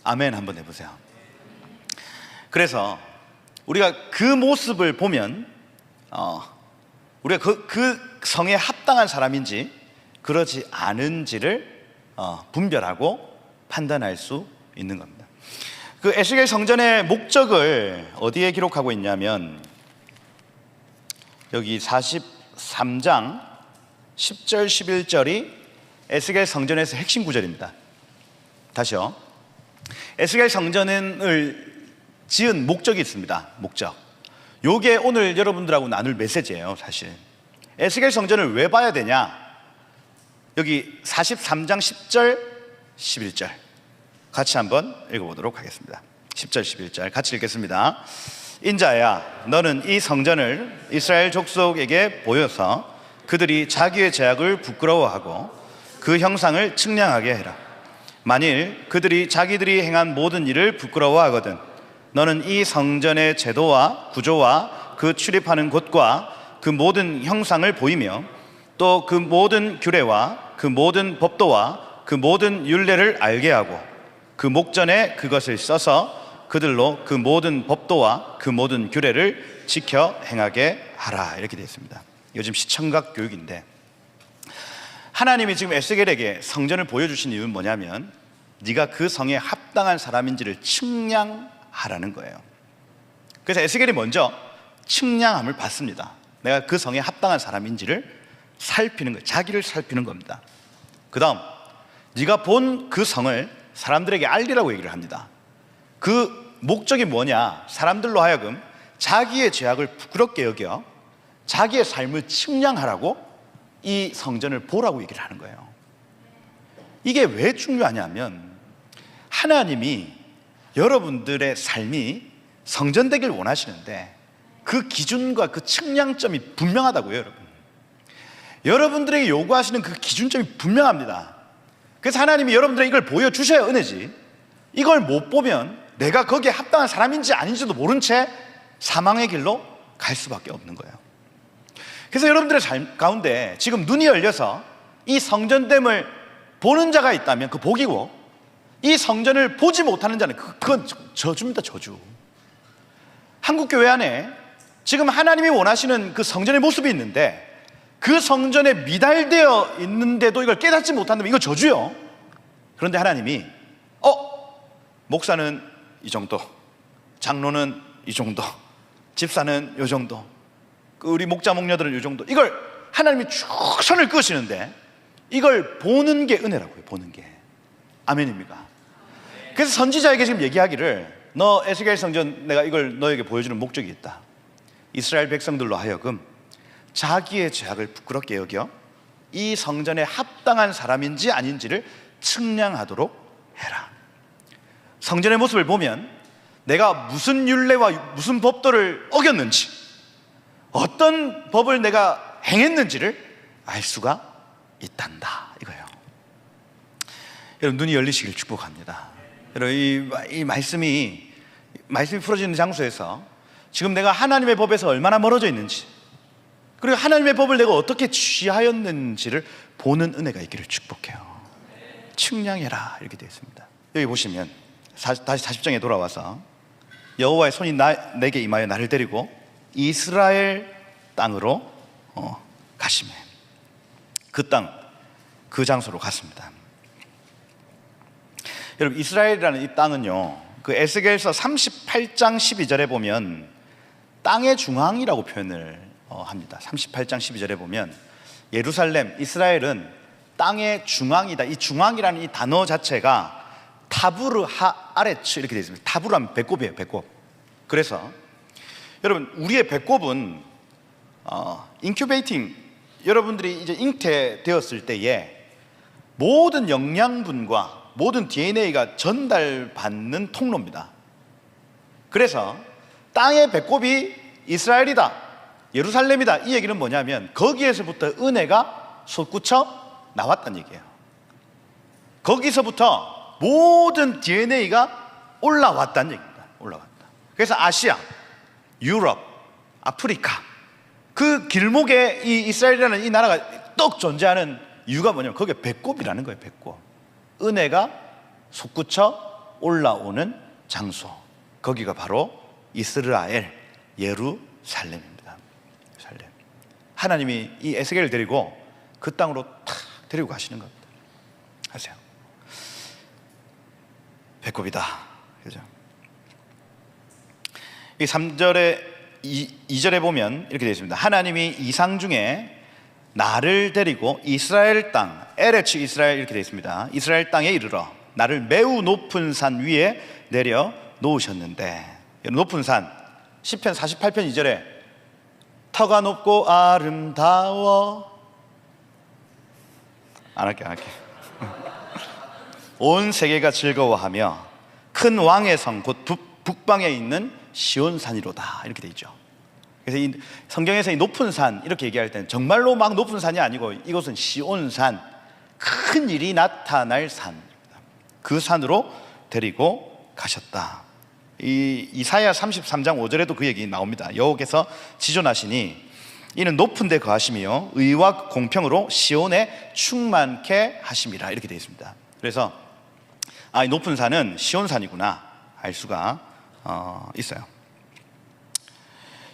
아멘 한번 해보세요. 그래서 우리가 그 모습을 보면 우리가 그 성에 합당한 사람인지 그러지 않은지를 분별하고 판단할 수 있는 겁니다. 그 에스겔 성전의 목적을 어디에 기록하고 있냐면 여기 43장 10절 11절이 에스겔 성전에서 핵심 구절입니다. 다시요. 에스겔 성전을 지은 목적이 있습니다. 목적. 요게 오늘 여러분들하고 나눌 메시지예요. 사실 에스겔 성전을 왜 봐야 되냐, 여기 43장 10절 11절 같이 한번 읽어보도록 하겠습니다. 10절 11절 같이 읽겠습니다. 인자야, 너는 이 성전을 이스라엘 족속에게 보여서 그들이 자기의 죄악을 부끄러워하고 그 형상을 측량하게 해라. 만일 그들이 자기들이 행한 모든 일을 부끄러워하거든 너는 이 성전의 제도와 구조와 그 출입하는 곳과 그 모든 형상을 보이며 또 그 모든 규례와 그 모든 법도와 그 모든 율례를 알게 하고 그 목전에 그것을 써서 그들로 그 모든 법도와 그 모든 규례를 지켜 행하게 하라. 이렇게 되어 있습니다. 요즘 시청각 교육인데 하나님이 지금 에스겔에게 성전을 보여주신 이유는 뭐냐면 네가 그 성에 합당한 사람인지를 측량하라는 거예요. 그래서 에스겔이 먼저 측량함을 받습니다. 내가 그 성에 합당한 사람인지를 살피는 거예요. 자기를 살피는 겁니다. 그 다음 네가 본 그 성을 사람들에게 알리라고 얘기를 합니다. 그 목적이 뭐냐, 사람들로 하여금 자기의 죄악을 부끄럽게 여겨 자기의 삶을 측량하라고 이 성전을 보라고 얘기를 하는 거예요. 이게 왜 중요하냐면 하나님이 여러분들의 삶이 성전되길 원하시는데 그 기준과 그 측량점이 분명하다고요. 여러분들에게 요구하시는 그 기준점이 분명합니다. 그래서 하나님이 여러분들에게 이걸 보여주셔야 은혜지, 이걸 못 보면 내가 거기에 합당한 사람인지 아닌지도 모른 채 사망의 길로 갈 수밖에 없는 거예요. 그래서 여러분들의 삶 가운데 지금 눈이 열려서 이 성전됨을 보는 자가 있다면 그 복이고, 이 성전을 보지 못하는 자는 그건 저주입니다. 저주. 한국교회 안에 지금 하나님이 원하시는 그 성전의 모습이 있는데 그 성전에 미달되어 있는데도 이걸 깨닫지 못한다면 이거 저주요. 그런데 하나님이 목사는 이 정도, 장로는 이 정도, 집사는 이 정도, 우리 목자 목녀들은 이 정도, 이걸 하나님이 쭉 선을 그으시는데 이걸 보는 게 은혜라고요. 보는 게. 아멘입니까? 그래서 선지자에게 지금 얘기하기를, 너 에스겔 성전 내가 이걸 너에게 보여주는 목적이 있다. 이스라엘 백성들로 하여금 자기의 죄악을 부끄럽게 여겨 이 성전에 합당한 사람인지 아닌지를 측량하도록 해라. 성전의 모습을 보면 내가 무슨 율례와 무슨 법도를 어겼는지, 어떤 법을 내가 행했는지를 알 수가 있단다, 이거예요. 여러분, 눈이 열리시길 축복합니다. 여러분, 이 말씀이 풀어지는 장소에서 지금 내가 하나님의 법에서 얼마나 멀어져 있는지, 그리고 하나님의 법을 내가 어떻게 취하였는지를 보는 은혜가 있기를 축복해요. 측량해라, 이렇게 되어 있습니다. 여기 보시면 다시 40장에 돌아와서 여호와의 손이 내게 임하여 나를 데리고 이스라엘 땅으로 가시매. 그 땅, 그 장소로 갔습니다. 여러분, 이스라엘이라는 이 땅은요, 그 에스겔서 38장 12절에 보면 땅의 중앙이라고 표현을 합니다. 38장 12절에 보면 예루살렘, 이스라엘은 땅의 중앙이다. 이 중앙이라는 이 단어 자체가 타부르 하 아레츠 이렇게 되어 있습니다. 타부르하면 배꼽이에요. 배꼽. 그래서 여러분, 우리의 배꼽은 인큐베이팅, 여러분들이 이제 잉태되었을 때에 모든 영양분과 모든 DNA가 전달받는 통로입니다. 그래서 땅의 배꼽이 이스라엘이다, 예루살렘이다, 이 얘기는 뭐냐면 거기에서부터 은혜가 솟구쳐 나왔다는 얘기예요. 거기서부터 모든 DNA가 올라왔다는 얘기입니다. 올라왔다. 그래서 아시아, 유럽, 아프리카, 그 길목에 이 이스라엘이라는 이 나라가 떡 존재하는 이유가 뭐냐면 거기에 배꼽이라는 거예요. 배꼽. 은혜가 솟구쳐 올라오는 장소, 거기가 바로 이스라엘, 예루살렘입니다. 예루살렘. 하나님이 이 에스겔을 데리고 그 땅으로 탁 데리고 가시는 겁니다. 하세요. 배꼽이다. 그죠? 이 3절에 2절에 보면 이렇게 되어 있습니다. 하나님이 이상 중에 나를 데리고 이스라엘 땅, 에레츠 이스라엘 이렇게 되어 있습니다. 이스라엘 땅에 이르러 나를 매우 높은 산 위에 내려 놓으셨는데, 높은 산, 시편 48편 2절에 터가 높고 아름다워, 안 할게 온 세계가 즐거워하며 큰 왕의 성 곧 북방에 있는 시온산이로다, 이렇게 되어 있죠. 그래서 이 성경에서 이 높은 산 이렇게 얘기할 때는 정말로 막 높은 산이 아니고 이곳은 시온산, 큰 일이 나타날 산, 그 산으로 데리고 가셨다. 이 이사야 33장 5절에도 그 얘기 나옵니다. 여호와께서 지존하시니 이는 높은 데 거하시며 의와 공평으로 시온에 충만케 하심이라, 이렇게 되어 있습니다. 그래서 이 높은 산은 시온산이구나 알 수가 있어요.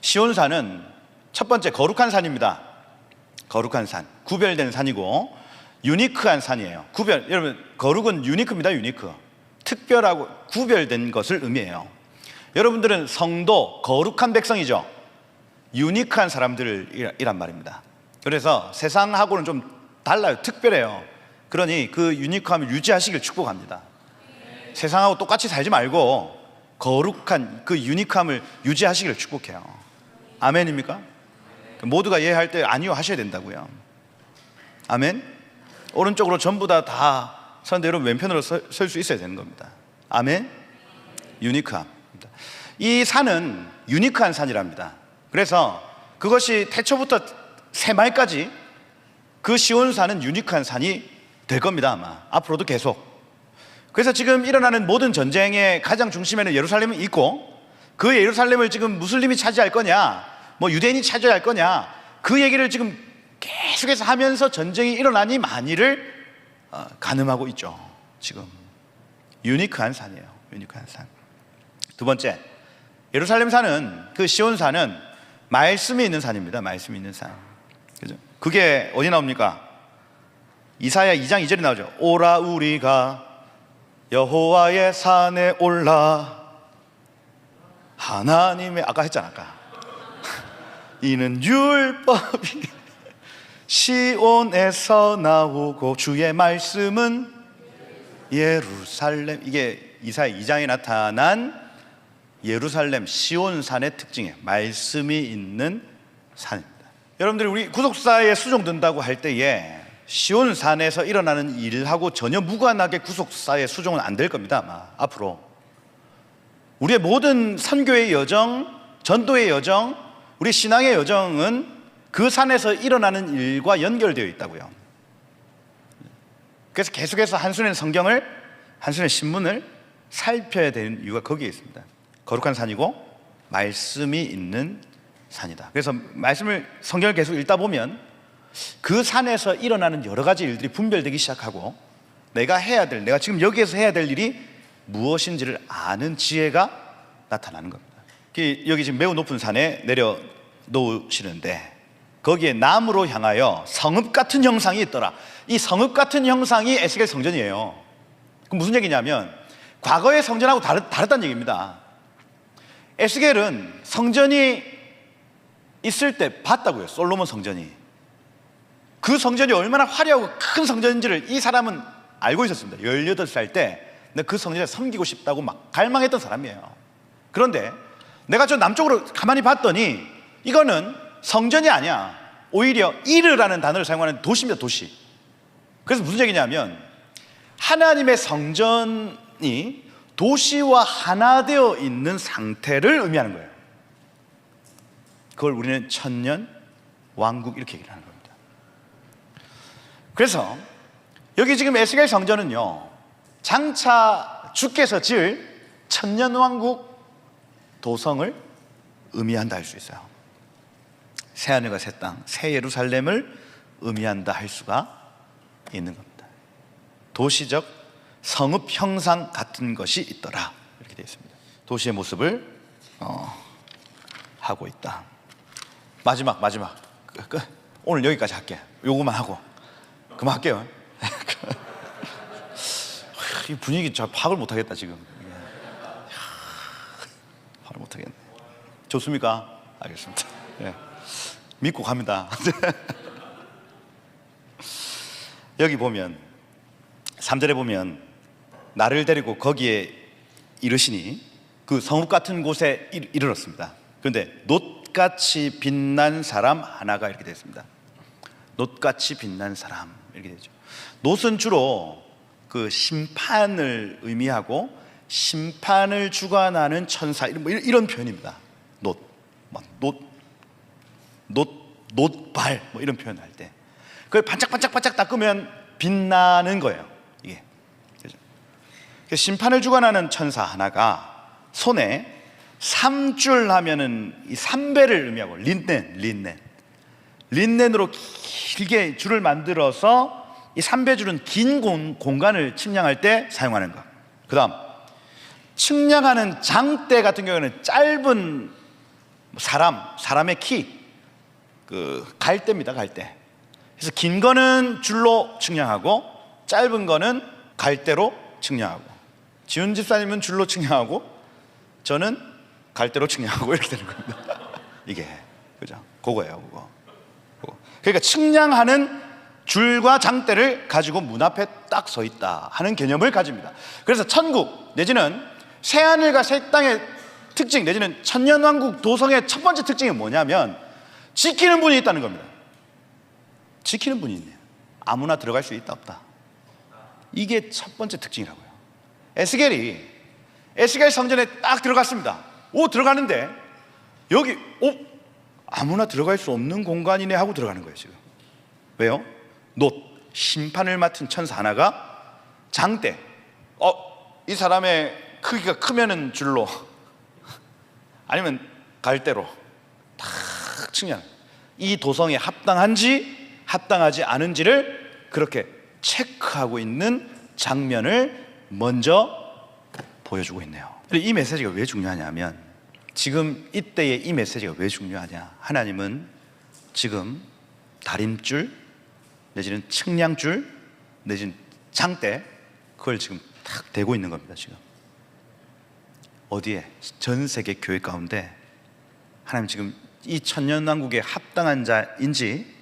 시온산은 첫 번째 거룩한 산입니다. 거룩한 산, 구별된 산이고 유니크한 산이에요. 여러분, 거룩은 유니크입니다. 유니크, 특별하고 구별된 것을 의미해요. 여러분들은 성도, 거룩한 백성이죠. 유니크한 사람들이란 말입니다. 그래서 세상하고는 좀 달라요. 특별해요. 그러니 그 유니크함을 유지하시길 축복합니다. 세상하고 똑같이 살지 말고 거룩한 그 유니크함을 유지하시기를 축복해요. 아멘입니까? 모두가 이해할 때 아니요 하셔야 된다고요. 아멘. 오른쪽으로 전부 다 서는데 여러분 왼편으로 설 수 있어야 되는 겁니다. 아멘. 유니크함. 이 산은 유니크한 산이랍니다. 그래서 그것이 태초부터 새말까지 그 시온산은 유니크한 산이 될 겁니다. 아마 앞으로도 계속. 그래서 지금 일어나는 모든 전쟁의 가장 중심에는 예루살렘이 있고, 그 예루살렘을 지금 무슬림이 차지할 거냐, 뭐 유대인이 차지할 거냐, 그 얘기를 지금 계속해서 하면서 전쟁이 일어나니 많이를 가늠하고 있죠. 지금 유니크한 산이에요. 유니크한 산. 두 번째, 예루살렘 산은, 그 시온 산은 말씀이 있는 산입니다. 말씀이 있는 산. 그죠? 그게 어디 나옵니까? 이사야 2장 2절에 나오죠. 오라 우리가 여호와의 산에 올라 하나님의, 아까 했잖아. 아까 이는 율법이 시온에서 나오고 주의 말씀은 예루살렘. 이게 이사야 2장에 나타난 예루살렘 시온산의 특징이에요. 말씀이 있는 산입니다. 여러분들이 우리 구속사에 수종된다고 할 때에 시온산에서 일어나는 일하고 전혀 무관하게 구속사의 수종은 안 될 겁니다. 아마 앞으로 우리의 모든 선교의 여정, 전도의 여정, 우리 신앙의 여정은 그 산에서 일어나는 일과 연결되어 있다고요. 그래서 계속해서 한순의 성경을, 한순의 신문을 살펴야 되는 이유가 거기에 있습니다. 거룩한 산이고 말씀이 있는 산이다. 그래서 말씀을, 성경을 계속 읽다 보면 그 산에서 일어나는 여러 가지 일들이 분별되기 시작하고 내가 해야 될, 내가 지금 여기에서 해야 될 일이 무엇인지를 아는 지혜가 나타나는 겁니다. 여기 지금 매우 높은 산에 내려 놓으시는데 거기에 나무로 향하여 성읍 같은 형상이 있더라. 이 성읍 같은 형상이 에스겔 성전이에요. 그럼 무슨 얘기냐면 과거의 성전하고 다르다는 얘기입니다. 에스겔은 성전이 있을 때 봤다고요. 솔로몬 성전이. 그 성전이 얼마나 화려하고 큰 성전인지를 이 사람은 알고 있었습니다. 18살 때 그 성전에 섬기고 싶다고 막 갈망했던 사람이에요. 그런데 내가 저 남쪽으로 가만히 봤더니 이거는 성전이 아니야. 오히려 이르라는 단어를 사용하는 도시입니다. 도시. 그래서 무슨 얘기냐면 하나님의 성전이 도시와 하나 되어 있는 상태를 의미하는 거예요. 그걸 우리는 천년 왕국 이렇게 얘기를 하는 겁니다. 그래서 여기 지금 에스겔 성전은요, 장차 주께서 지을 천년 왕국 도성을 의미한다 할 수 있어요. 새하늘과 새 땅, 새 예루살렘을 의미한다 할 수가 있는 겁니다. 도시적 성읍 형상 같은 것이 있더라, 이렇게 되어 있습니다. 도시의 모습을 하고 있다. 마지막 오늘 여기까지 할게. 요거만 하고 그만할게요. 이 분위기 잘 파악을 못하겠다 지금. 파악을 못하겠네. 좋습니까? 알겠습니다. 네. 믿고 갑니다. 여기 보면 3절에 보면 나를 데리고 거기에 이르시니 그 성읍 같은 곳에 이르렀습니다. 그런데 놋같이 빛난 사람 하나가 이렇게 되어 있습니다. 놋같이 빛난 사람 이렇게 되죠. 놋은 주로 그 심판을 의미하고 심판을 주관하는 천사 이런 표현입니다. 놋발 이런 표현을 할 때 그걸 반짝반짝 닦으면 빛나는 거예요. 이게 심판을 주관하는 천사 하나가 손에 3줄 하면은 이 3배를 의미하고 린넨으로 길게 줄을 만들어서 이 3배 줄은 긴 공간을 측량할 때 사용하는 것. 그 다음 측량하는 장대 같은 경우는 짧은 사람의 키, 그 갈대입니다. 갈대. 그래서 긴 거는 줄로 측량하고 짧은 거는 갈대로 측량하고, 지훈 집사님은 줄로 측량하고 저는 갈대로 측량하고 이렇게 되는 겁니다. 이게 그죠? 그거예요, 그거. 그러니까 측량하는 줄과 장대를 가지고 문 앞에 딱 서 있다 하는 개념을 가집니다. 그래서 천국 내지는 새하늘과 새 땅의 특징 내지는 천년왕국 도성의 첫 번째 특징이 뭐냐면 지키는 분이 있다는 겁니다. 지키는 분이 있네요. 아무나 들어갈 수 있다 없다. 이게 첫 번째 특징이라고요. 에스겔 성전에 딱 들어갔습니다. 들어가는데 여기 아무나 들어갈 수 없는 공간이네 하고 들어가는 거예요. 지금 왜요? 심판을 맡은 천사 하나가 장대, 이 사람의 크기가 크면은 줄로 아니면 갈대로 탁 측량, 이 도성에 합당한지 합당하지 않은지를 그렇게 체크하고 있는 장면을 먼저 보여주고 있네요. 이 메시지가 왜 중요하냐면, 지금 이때의 이 메시지가 왜 중요하냐, 하나님은 지금 다림줄 내지는 측량줄 내지는 장대, 그걸 지금 탁 대고 있는 겁니다. 지금 어디에? 전 세계 교회 가운데 하나님 지금 이 천년왕국에 합당한 자인지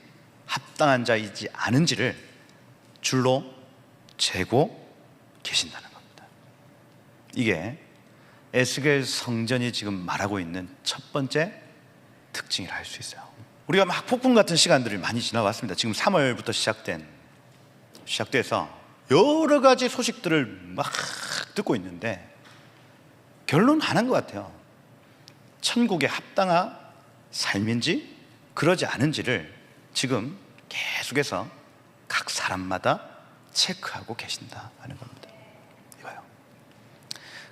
합당한 자이지 않은지를 줄로 재고 계신다는 겁니다. 이게 에스겔 성전이 지금 말하고 있는 첫 번째 특징이라 할 수 있어요. 우리가 막 폭풍 같은 시간들을 많이 지나왔습니다. 지금 3월부터 시작돼서 여러 가지 소식들을 막 듣고 있는데 결론 하나인 것 같아요. 천국에 합당한 삶인지 그러지 않은지를 지금 계속해서 각 사람마다 체크하고 계신다 하는 겁니다. 이거요.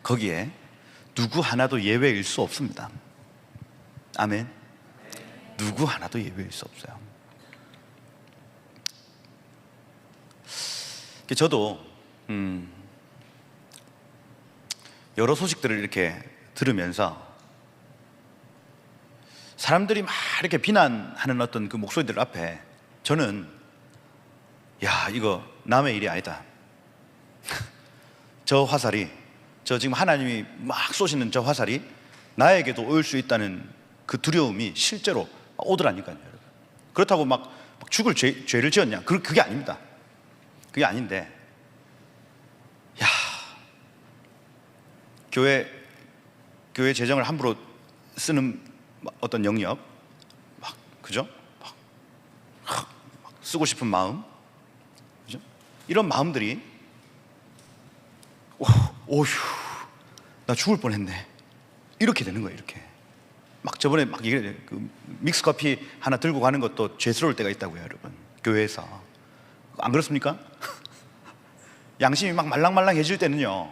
거기에 누구 하나도 예외일 수 없습니다. 아멘. 누구 하나도 예외일 수 없어요. 저도 여러 소식들을 이렇게 들으면서 사람들이 막 이렇게 비난하는 어떤 그 목소리들 앞에 저는 이거 남의 일이 아니다. 저 화살이, 저 지금 하나님이 막 쏘시는 저 화살이 나에게도 올 수 있다는 그 두려움이 실제로 오더라니까요. 그렇다고 막 죽을 죄를 지었냐? 그게 아닙니다. 그게 아닌데, 교회 재정을 함부로 쓰는 어떤 영역, 그죠? 막 쓰고 싶은 마음, 그죠? 이런 마음들이 오휴, 나 죽을 뻔했네. 이렇게 되는 거예요. 이렇게. 막 저번에 막 이게 그 믹스 커피 하나 들고 가는 것도 죄스러울 때가 있다고요, 여러분. 교회에서. 안 그렇습니까? 양심이 막 말랑말랑해질 때는요,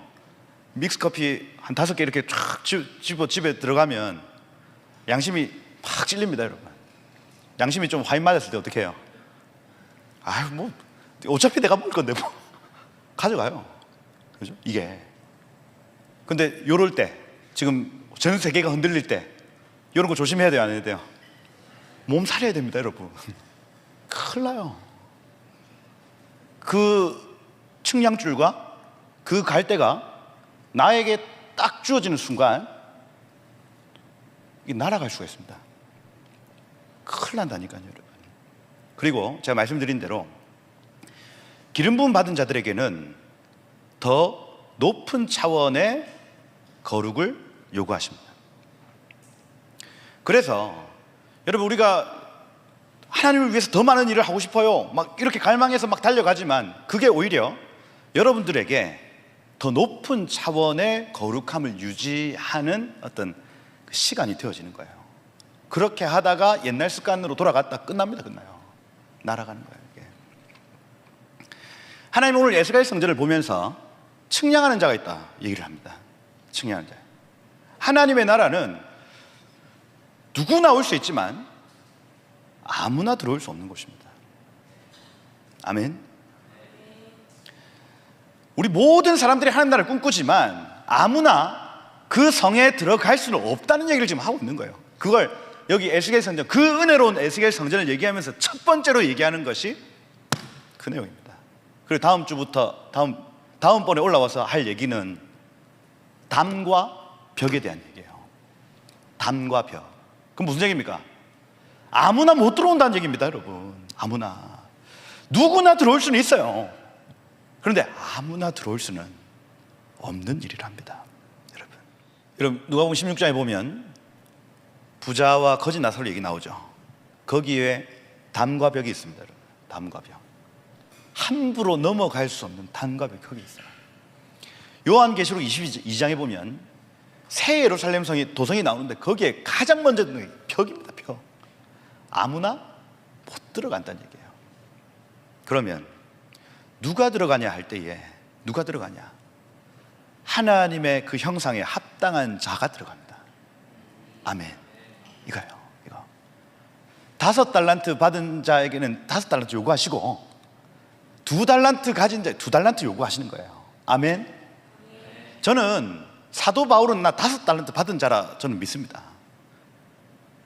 믹스 커피 한 5개 이렇게 쫙 집어 집에 들어가면 양심이 팍 찔립니다, 여러분. 양심이 좀 화인 맞았을 때 어떻게 해요? 아유, 뭐 어차피 내가 먹을 건데 뭐 가져가요. 그죠? 이게. 근데 요럴 때, 지금 전 세계가 흔들릴 때 이런 거 조심해야 돼요, 안 해야 돼요? 몸 살려야 됩니다, 여러분. 큰일 나요. 그 측량줄과 그 갈대가 나에게 딱 주어지는 순간 이게 날아갈 수가 있습니다. 큰일 난다니까요, 여러분. 그리고 제가 말씀드린 대로 기름 부음 받은 자들에게는 더 높은 차원의 거룩을 요구하십니다. 그래서 여러분, 우리가 하나님을 위해서 더 많은 일을 하고 싶어요, 막 이렇게 갈망해서 막 달려가지만 그게 오히려 여러분들에게 더 높은 차원의 거룩함을 유지하는 어떤 그 시간이 되어지는 거예요. 그렇게 하다가 옛날 습관으로 돌아갔다 끝납니다. 끝나요. 날아가는 거예요, 이게. 하나님 오늘 에스겔 성전을 보면서 측량하는 자가 있다 얘기를 합니다. 측량하는 자. 하나님의 나라는 누구나 올 수 있지만 아무나 들어올 수 없는 곳입니다. 아멘. 우리 모든 사람들이 하나님 나라를 꿈꾸지만 아무나 그 성에 들어갈 수는 없다는 얘기를 지금 하고 있는 거예요. 그걸 여기 에스겔 성전, 그 은혜로운 에스겔 성전을 얘기하면서 첫 번째로 얘기하는 것이 그 내용입니다. 그리고 다음 주부터 다음번에 올라와서 할 얘기는 담과 벽에 대한 얘기예요. 담과 벽. 그럼 무슨 얘기입니까? 아무나 못 들어온다는 얘기입니다, 여러분. 아무나. 누구나 들어올 수는 있어요. 그런데 아무나 들어올 수는 없는 일이랍니다, 여러분. 여러분, 누가복음 16장에 보면 부자와 거짓 나사로 얘기 나오죠. 거기에 담과 벽이 있습니다, 여러분. 담과 벽. 함부로 넘어갈 수 없는 담과 벽이 거기 있어요. 요한계시록 22장에 보면 새 예루살렘 성이 도성이 나오는데 거기에 가장 먼저 있는 게 벽입니다, 벽. 아무나 못 들어간다는 얘기예요. 그러면 누가 들어가냐 할 때에 누가 들어가냐? 하나님의 그 형상에 합당한 자가 들어갑니다. 아멘. 이거요, 이거. 5달란트 받은 자에게는 5달란트 요구하시고 2달란트 가진 자에 2달란트 요구하시는 거예요. 아멘. 저는 사도 바울은 나 5달란트 받은 자라 저는 믿습니다.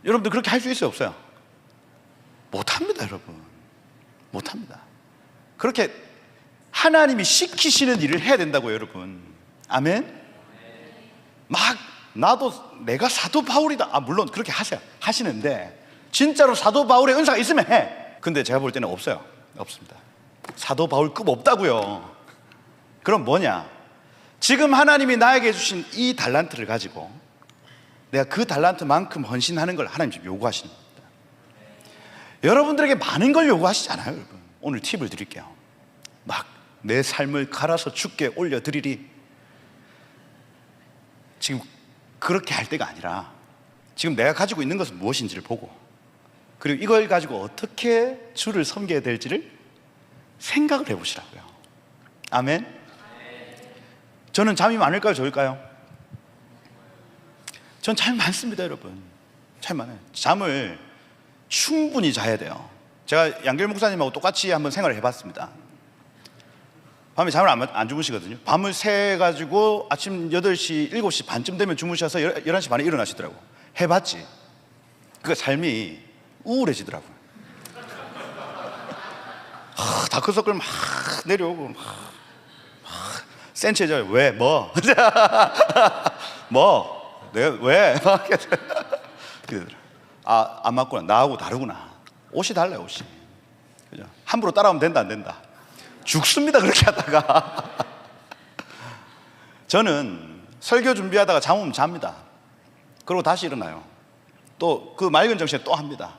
여러분들 그렇게 할 수 있어요, 없어요? 못합니다, 여러분. 못합니다. 그렇게 하나님이 시키시는 일을 해야 된다고요, 여러분. 아멘. 막 나도 내가 사도 바울이다, 물론 그렇게 하시는데 진짜로 사도 바울의 은사가 있으면 해. 근데 제가 볼 때는 없어요. 없습니다. 사도 바울급 없다고요. 그럼 뭐냐? 지금 하나님이 나에게 주신 이 달란트를 가지고 내가 그 달란트만큼 헌신하는 걸 하나님 지금 요구하시는 겁니다. 여러분들에게 많은 걸 요구하시지 않아요, 여러분. 오늘 팁을 드릴게요. 막 내 삶을 갈아서 주께 올려드리리, 지금 그렇게 할 때가 아니라 지금 내가 가지고 있는 것은 무엇인지를 보고, 그리고 이걸 가지고 어떻게 주를 섬겨야 될지를 생각을 해보시라고요. 아멘. 저는 잠이 많을까요, 적을까요? 전 잠이 많습니다, 여러분. 잠이 많아요. 잠을 충분히 자야 돼요. 제가 양길 목사님하고 똑같이 한번 생활을 해봤습니다. 밤에 잠을 안 주무시거든요. 밤을 새가지고 아침 8시, 7시 반쯤 되면 주무셔서 11시 반에 일어나시더라고요. 해봤지. 그 삶이 우울해지더라고요. 다크서클 막 내려오고 막 센치해져요. 왜? 뭐? 뭐? 내가 왜? 안 맞구나. 나하고 다르구나. 옷이 달라요, 옷이. 그죠? 함부로 따라오면 된다, 안 된다? 죽습니다, 그렇게 하다가. 저는 설교 준비하다가 잠 오면 잡니다. 그리고 다시 일어나요. 또 그 맑은 정신에 또 합니다.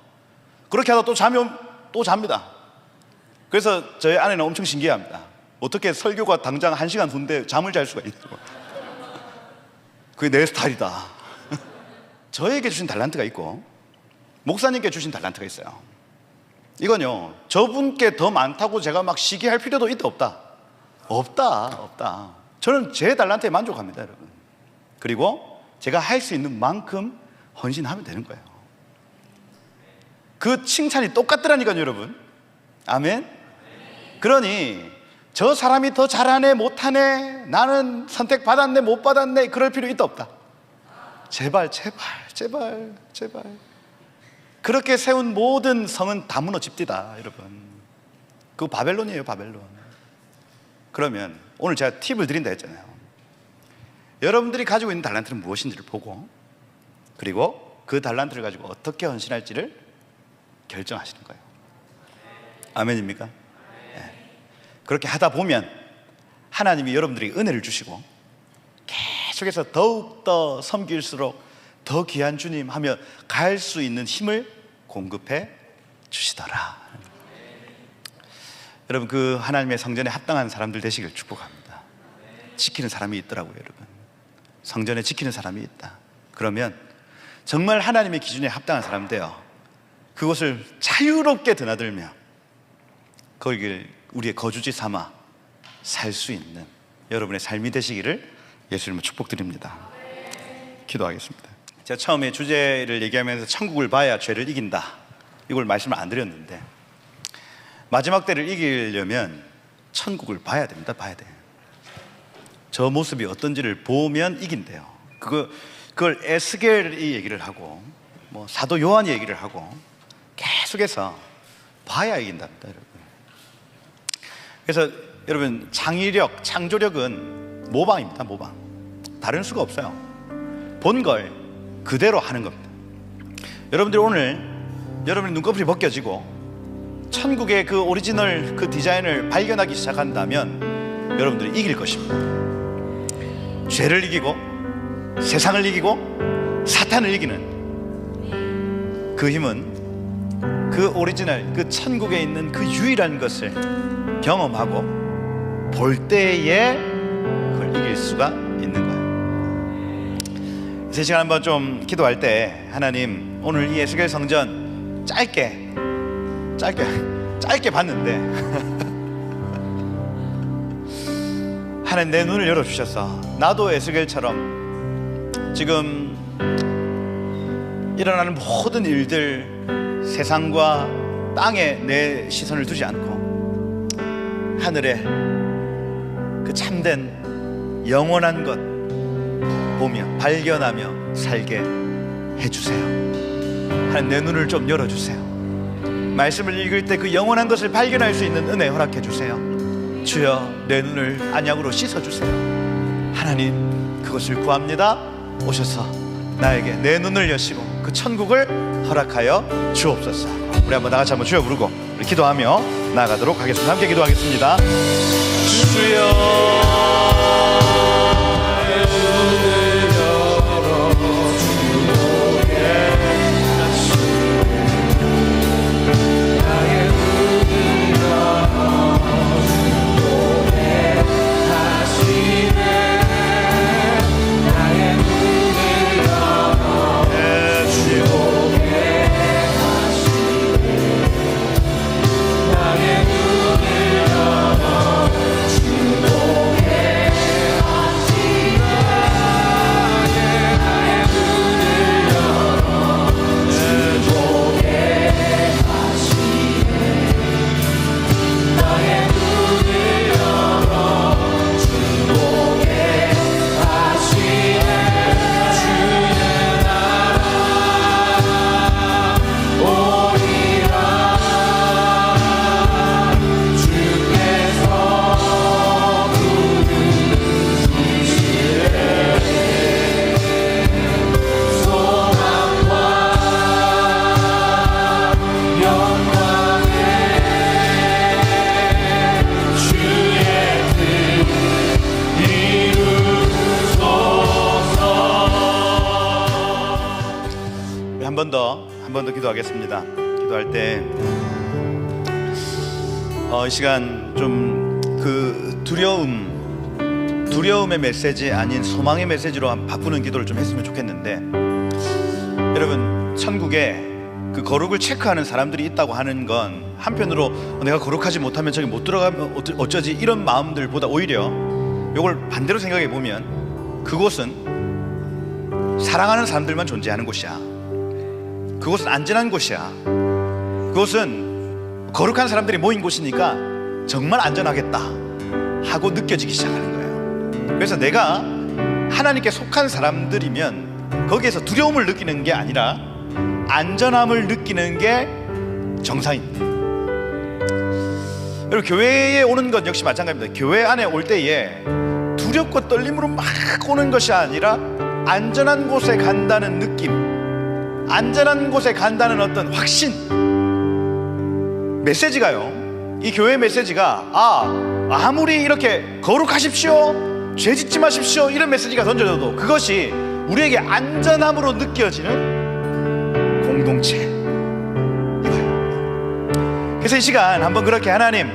그렇게 하다 또 잠이 오면 또 잡니다. 그래서 저희 아내는 엄청 신기해합니다. 어떻게 설교가 당장 1시간 후인데 잠을 잘 수가 있냐고. 그게 내 스타일이다. 저에게 주신 달란트가 있고 목사님께 주신 달란트가 있어요. 이건요, 저분께 더 많다고 제가 막 시기할 필요도 있다 없다? 없다. 저는 제 달란트에 만족합니다, 여러분. 그리고 제가 할 수 있는 만큼 헌신하면 되는 거예요. 그 칭찬이 똑같더라니까요, 여러분. 아멘. 그러니 저 사람이 더 잘하네 못하네, 나는 선택받았네 못 받았네, 그럴 필요 있다 없다? 제발. 그렇게 세운 모든 성은 다 무너집디다, 여러분. 그거 바벨론이에요, 바벨론. 그러면 오늘 제가 팁을 드린다 했잖아요. 여러분들이 가지고 있는 달란트는 무엇인지를 보고, 그리고 그 달란트를 가지고 어떻게 헌신할지를 결정하시는 거예요. 아멘입니까? 네. 그렇게 하다 보면 하나님이 여러분들에게 은혜를 주시고 계속해서 더욱더 섬길수록 더 귀한 주님 하며 갈 수 있는 힘을 공급해 주시더라. 여러분, 그 하나님의 성전에 합당한 사람들 되시길 축복합니다. 지키는 사람이 있더라고요, 여러분. 성전에 지키는 사람이 있다. 그러면 정말 하나님의 기준에 합당한 사람 되어 그것을 자유롭게 드나들며 거기를 우리의 거주지 삼아 살 수 있는 여러분의 삶이 되시기를 예수님을 축복드립니다. 기도하겠습니다. 제가 처음에 주제를 얘기하면서 천국을 봐야 죄를 이긴다, 이걸 말씀을 안 드렸는데, 마지막 때를 이기려면 천국을 봐야 됩니다. 봐야 돼. 저 모습이 어떤지를 보면 이긴대요. 그걸 에스겔이 얘기를 하고 뭐 사도 요한이 얘기를 하고 계속해서 봐야 이긴답니다, 여러분. 그래서 여러분, 창의력, 창조력은 모방입니다. 모방. 다른 수가 없어요. 본 걸 그대로 하는 겁니다. 여러분들이 오늘 여러분의 눈꺼풀이 벗겨지고 천국의 그 오리지널 그 디자인을 발견하기 시작한다면 여러분들이 이길 것입니다. 죄를 이기고 세상을 이기고 사탄을 이기는 그 힘은 그 오리지널, 그 천국에 있는 그 유일한 것을 경험하고 볼 때에 그걸 이길 수가 있는 거예요. 이 시간 한번 좀 기도할 때, 하나님, 오늘 이 에스겔 성전 짧게 봤는데 하나님, 내 눈을 열어주셔서 나도 에스겔처럼 지금 일어나는 모든 일들, 세상과 땅에 내 시선을 두지 않고 하늘에 그 참된 영원한 것 보며 발견하며 살게 해주세요. 하나님, 내 눈을 좀 열어주세요. 말씀을 읽을 때 그 영원한 것을 발견할 수 있는 은혜 허락해 주세요. 주여, 내 눈을 안약으로 씻어주세요. 하나님, 그것을 구합니다. 오셔서 나에게 내 눈을 여시고 그 천국을 허락하여 주옵소서. 우리 한번 다 같이 한번 주여 부르고 우리 기도하며 나아가도록 하겠습니다. 함께 기도하겠습니다. 주여, 한 번 더 기도하겠습니다. 기도할 때 이 시간 좀 그 두려움의 메시지 아닌 소망의 메시지로 바꾸는 기도를 좀 했으면 좋겠는데, 여러분, 천국에 그 거룩을 체크하는 사람들이 있다고 하는 건 한편으로 내가 거룩하지 못하면 저기 못 들어가면 어쩌지 이런 마음들보다 오히려 이걸 반대로 생각해 보면 그곳은 사랑하는 사람들만 존재하는 곳이야. 그곳은 안전한 곳이야. 그곳은 거룩한 사람들이 모인 곳이니까 정말 안전하겠다 하고 느껴지기 시작하는 거예요. 그래서 내가 하나님께 속한 사람들이면 거기에서 두려움을 느끼는 게 아니라 안전함을 느끼는 게 정상입니다. 여러분, 교회에 오는 것 역시 마찬가지입니다. 교회 안에 올 때에 두렵고 떨림으로 막 오는 것이 아니라 안전한 곳에 간다는 느낌, 안전한 곳에 간다는 어떤 확신. 메시지가요, 이 교회 메시지가 아무리 이렇게 거룩하십시오, 죄 짓지 마십시오 이런 메시지가 던져져도 그것이 우리에게 안전함으로 느껴지는 공동체 이거예요. 그래서 이 시간 한번 그렇게 하나님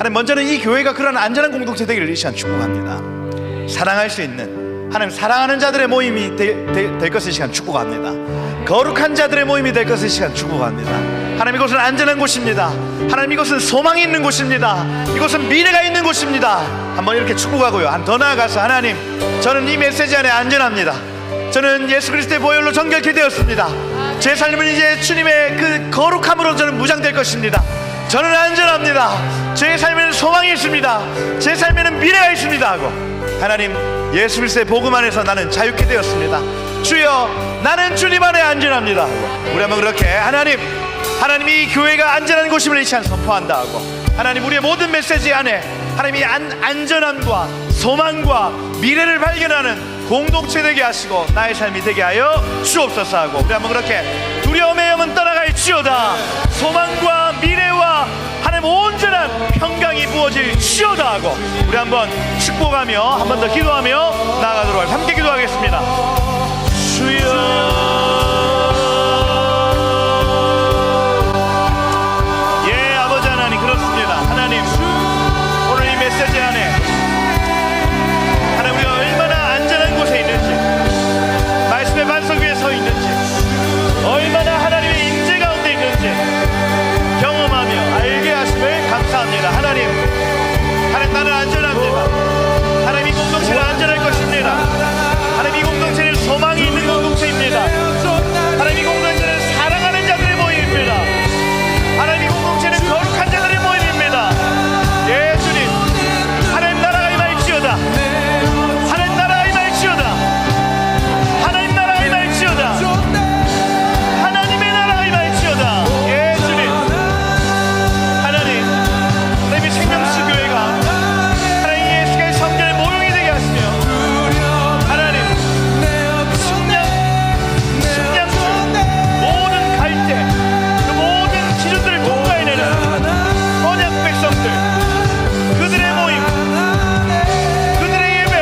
먼저는 이 교회가 그런 안전한 공동체 되기를 이 시간 축복합니다. 사랑할 수 있는, 하나님 사랑하는 자들의 모임이 될 것을 이 시간 축복합니다. 거룩한 자들의 모임이 될 것을 이 시간 축복합니다. 하나님, 이곳은 안전한 곳입니다. 하나님, 이곳은 소망이 있는 곳입니다. 이곳은 미래가 있는 곳입니다. 한번 이렇게 축복하고요, 더 나아가서 하나님, 저는 이 메시지 안에 안전합니다. 저는 예수 그리스도의 보혈로 정결케 되었습니다. 제 삶은 이제 주님의 그 거룩함으로 저는 무장될 것입니다. 저는 안전합니다. 제 삶에는 소망이 있습니다. 제 삶에는 미래가 있습니다 하고, 하나님, 예수 그리스도의 복음 안에서 나는 자유케 되었습니다. 주여, 나는 주님 안에 안전합니다 하고, 우리 한번 그렇게 하나님이 교회가 안전한 곳임을 이 시간 선포한다 하고, 하나님, 우리의 모든 메시지 안에 하나님이 안전함과 소망과 미래를 발견하는 공동체 되게 하시고 나의 삶이 되게 하여 주옵소서 하고, 우리 한번 그렇게 두려움의 영은 떠나갈지어다, 소망과 미래와 하나님 온전한 평강이 부어질 지어다 하고, 우리 한번 축복하며 한 번 더 기도하며 나아가도록 하겠습니다. 함께 기도하겠습니다. 주여, 메시지 안에 하나님, 우리가 얼마나 안전한 곳에 있는지, 말씀의 반석 위에 서 있는지, 얼마나 하나님의 임재 가운데 있는지 경험하며 알게 하심을 감사합니다. 하나님, 나는 안전합니다. 하나님, 이 공동체는 안전할 것입니다. 하나님, 이 공동체는 소망이 있는 공동체입니다. 하나님, 이 공동체는 사랑하는 자들의 모임입니다. 하나님, 이 공동체는 거룩한 자들의 모임입니다. 예, 주님, 하나님 나라가 임할지어다. 하나님 나라가 임할지어다. 하나님 나라가 임할지어다. 하나님의 나라가 임할지어다. 예, 주님, 하나님의 생명수 교회가 하나님 예수의 성전의 모형이 되게 하시며, 하나님 식량 모든 갈대, 그 모든 기준들을 통과해내는 언약 백성들, 그들의 모임, 그들의 예배,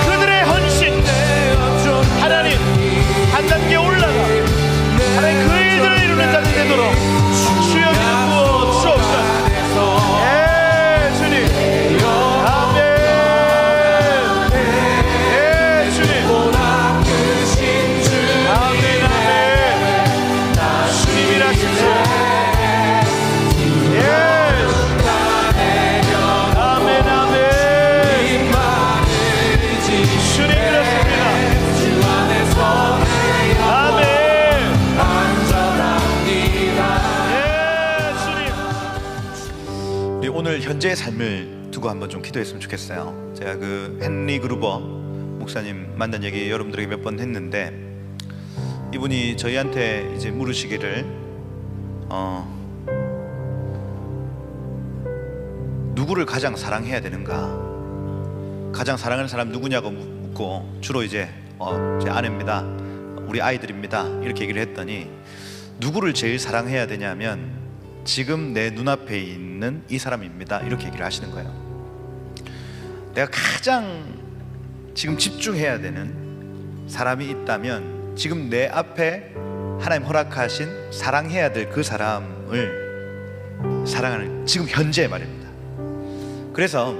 그들의 헌신, 하나님 한 단계 올라가 하나님 그 일들을 이루는 자들 되도록 주여 믿음 부어 주옵소서. 예, 주님, 아멘. 예, 주님, 아멘, 아멘. 주님이라시죠. 예, 오늘 현재의 삶을 두고 한번 좀 기도했으면 좋겠어요. 제가 그 헨리 그루버 목사님 만난 얘기 여러분들에게 몇 번 했는데, 이분이 저희한테 이제 물으시기를 누구를 가장 사랑해야 되는가, 가장 사랑하는 사람 누구냐고 묻고, 주로 이제 제 아내입니다, 우리 아이들입니다 이렇게 얘기를 했더니, 누구를 제일 사랑해야 되냐면 지금 내 눈앞에 있는 이 사람입니다 이렇게 얘기를 하시는 거예요. 내가 가장 지금 집중해야 되는 사람이 있다면 지금 내 앞에 하나님 허락하신 사랑해야 될 그 사람을 사랑하는, 지금 현재 말입니다. 그래서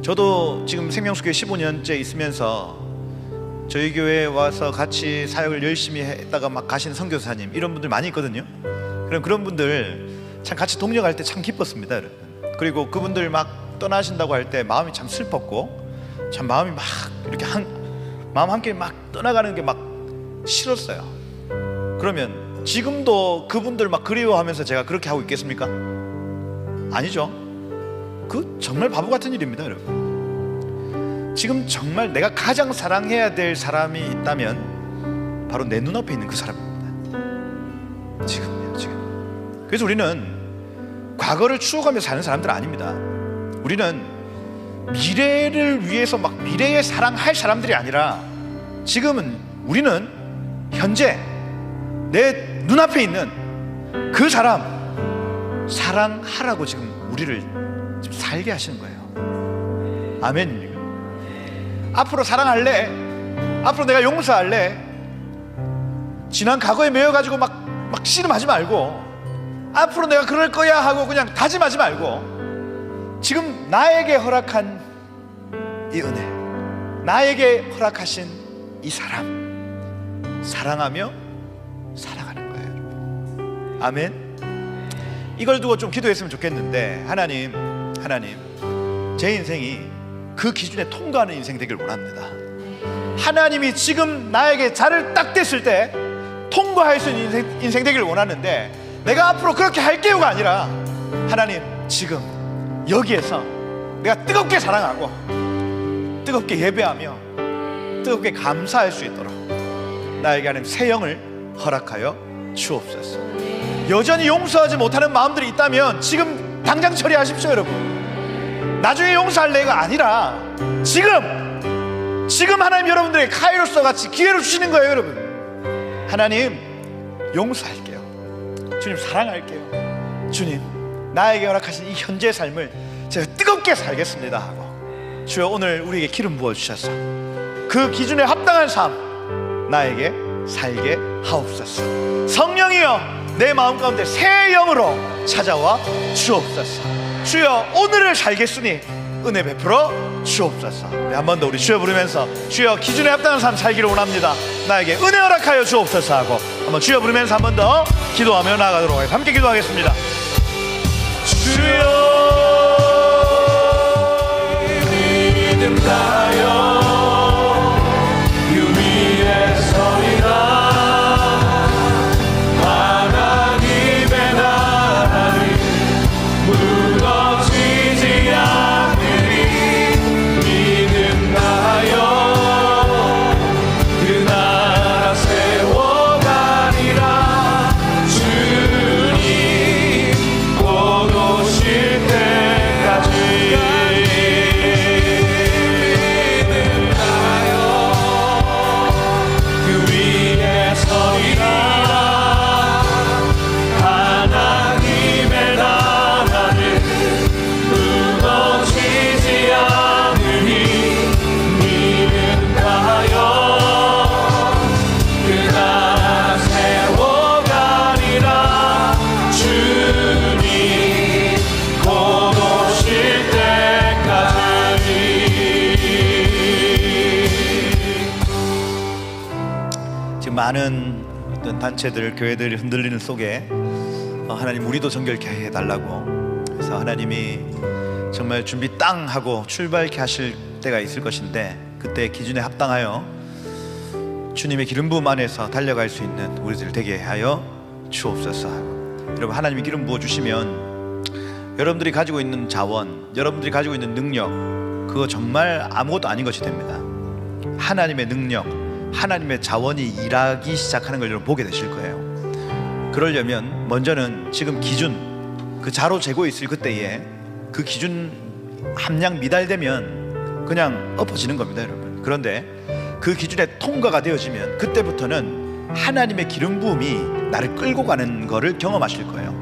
저도 지금 생명수교회 15년째 있으면서 저희 교회에 와서 같이 사역을 열심히 했다가 막 가신 선교사님 이런 분들 많이 있거든요. 그런 분들 참 같이 동력할 때 참 기뻤습니다, 여러분. 그리고 그분들 막 떠나신다고 할 때 마음이 참 슬펐고 참 마음이 막 이렇게 마음 함께 막 떠나가는 게 막 싫었어요. 그러면 지금도 그분들 막 그리워하면서 제가 그렇게 하고 있겠습니까? 아니죠. 그 정말 바보 같은 일입니다, 여러분. 지금 정말 내가 가장 사랑해야 될 사람이 있다면 바로 내 눈앞에 있는 그 사람입니다. 지금요, 지금. 그래서 우리는 과거를 추억하며 사는 사람들 아닙니다. 우리는 미래를 위해서 막 미래에 사랑할 사람들이 아니라 지금은 우리는 현재 내 눈앞에 있는 그 사람 사랑하라고 지금 우리를 지금 살게 하시는 거예요. 아멘입니까? 앞으로 사랑할래? 앞으로 내가 용서할래? 지난 과거에 매여가지고 막 씨름하지 말고 앞으로 내가 그럴 거야 하고 그냥 다짐하지 말고 지금 나에게 허락한 이 은혜, 나에게 허락하신 이 사람 사랑하며 살아가는 거예요, 여러분. 아멘. 이걸 두고 좀 기도했으면 좋겠는데 하나님 제 인생이 그 기준에 통과하는 인생 되길 원합니다. 하나님이 지금 나에게 자를 딱 댔을 때 통과할 수 있는 인생 되길 원하는데 내가 앞으로 그렇게 할게요가 아니라 하나님 지금 여기에서 내가 뜨겁게 사랑하고 뜨겁게 예배하며 뜨겁게 감사할 수 있도록 나에게 하는 새 영을 허락하여 주옵소서. 여전히 용서하지 못하는 마음들이 있다면 지금 당장 처리하십시오, 여러분. 나중에 용서할래가 아니라 지금 하나님 여러분들에게 카이로스와 같이 기회를 주시는 거예요, 여러분. 하나님 용서할게요. 주님 사랑할게요. 주님 나에게 허락하신 이 현재의 삶을 제가 뜨겁게 살겠습니다 하고 주여 오늘 우리에게 기름 부어주셔서 그 기준에 합당한 삶 나에게 살게 하옵소서. 성령이여 내 마음 가운데 새 영으로 찾아와 주옵소서. 주여 오늘을 살겠으니 은혜 베풀어 주옵소서. 한 번 더 우리 주여 부르면서 주여 기준에 합당한 삶 살기를 원합니다. 나에게 은혜 허락하여 주옵소서 하고 한번 주여 부르면서 한 번 더 기도하며 나아가도록 하겠습니다. 함께 기도하겠습니다. 주여 믿음 다하여 많은 어떤 단체들, 교회들이 흔들리는 속에 하나님 우리도 정결케 해달라고 그래서 하나님이 정말 준비 땅 하고 출발케 하실 때가 있을 것인데 그때 기준에 합당하여 주님의 기름 부음 안에서 달려갈 수 있는 우리들 되게 하여 주옵소서. 여러분 하나님이 기름 부어 주시면 여러분들이 가지고 있는 자원, 여러분들이 가지고 있는 능력 그거 정말 아무것도 아닌 것이 됩니다. 하나님의 능력, 하나님의 자원이 일하기 시작하는 걸 여러분 보게 되실 거예요. 그러려면 먼저는 지금 기준 그 자로 재고 있을 그때에 그 기준 함량 미달되면 그냥 엎어지는 겁니다, 여러분. 그런데 그 기준에 통과가 되어지면 그때부터는 하나님의 기름 부음이 나를 끌고 가는 거를 경험하실 거예요.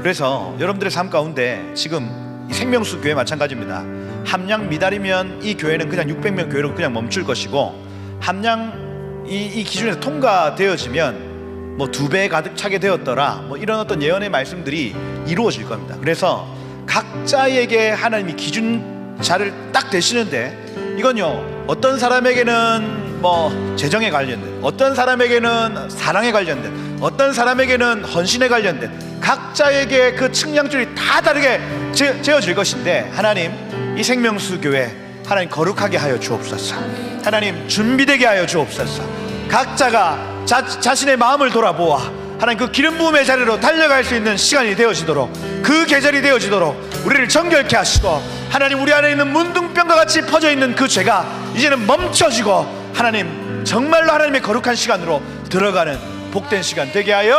그래서 여러분들의 삶 가운데 지금 이 생명수 교회 마찬가지입니다. 함량 미달이면 이 교회는 그냥 600명 교회로 그냥 멈출 것이고 함량 이 기준에서 통과되어지면 뭐 2배 가득 차게 되었더라 뭐 이런 어떤 예언의 말씀들이 이루어질 겁니다. 그래서 각자에게 하나님이 기준자를 딱 대시는데 이건요 어떤 사람에게는 뭐 재정에 관련된, 어떤 사람에게는 사랑에 관련된, 어떤 사람에게는 헌신에 관련된 각자에게 그 측량줄이 다 다르게 재어질 것인데, 하나님 이 생명수 교회 하나님 거룩하게 하여 주옵소서. 하나님 준비되게 하여 주옵소서. 각자가 자신의 마음을 돌아보아 하나님 그 기름 부음의 자리로 달려갈 수 있는 시간이 되어지도록, 그 계절이 되어지도록 우리를 정결케 하시고, 하나님 우리 안에 있는 문둥병과 같이 퍼져 있는 그 죄가 이제는 멈춰지고, 하나님 정말로 하나님의 거룩한 시간으로 들어가는 복된 시간 되게 하여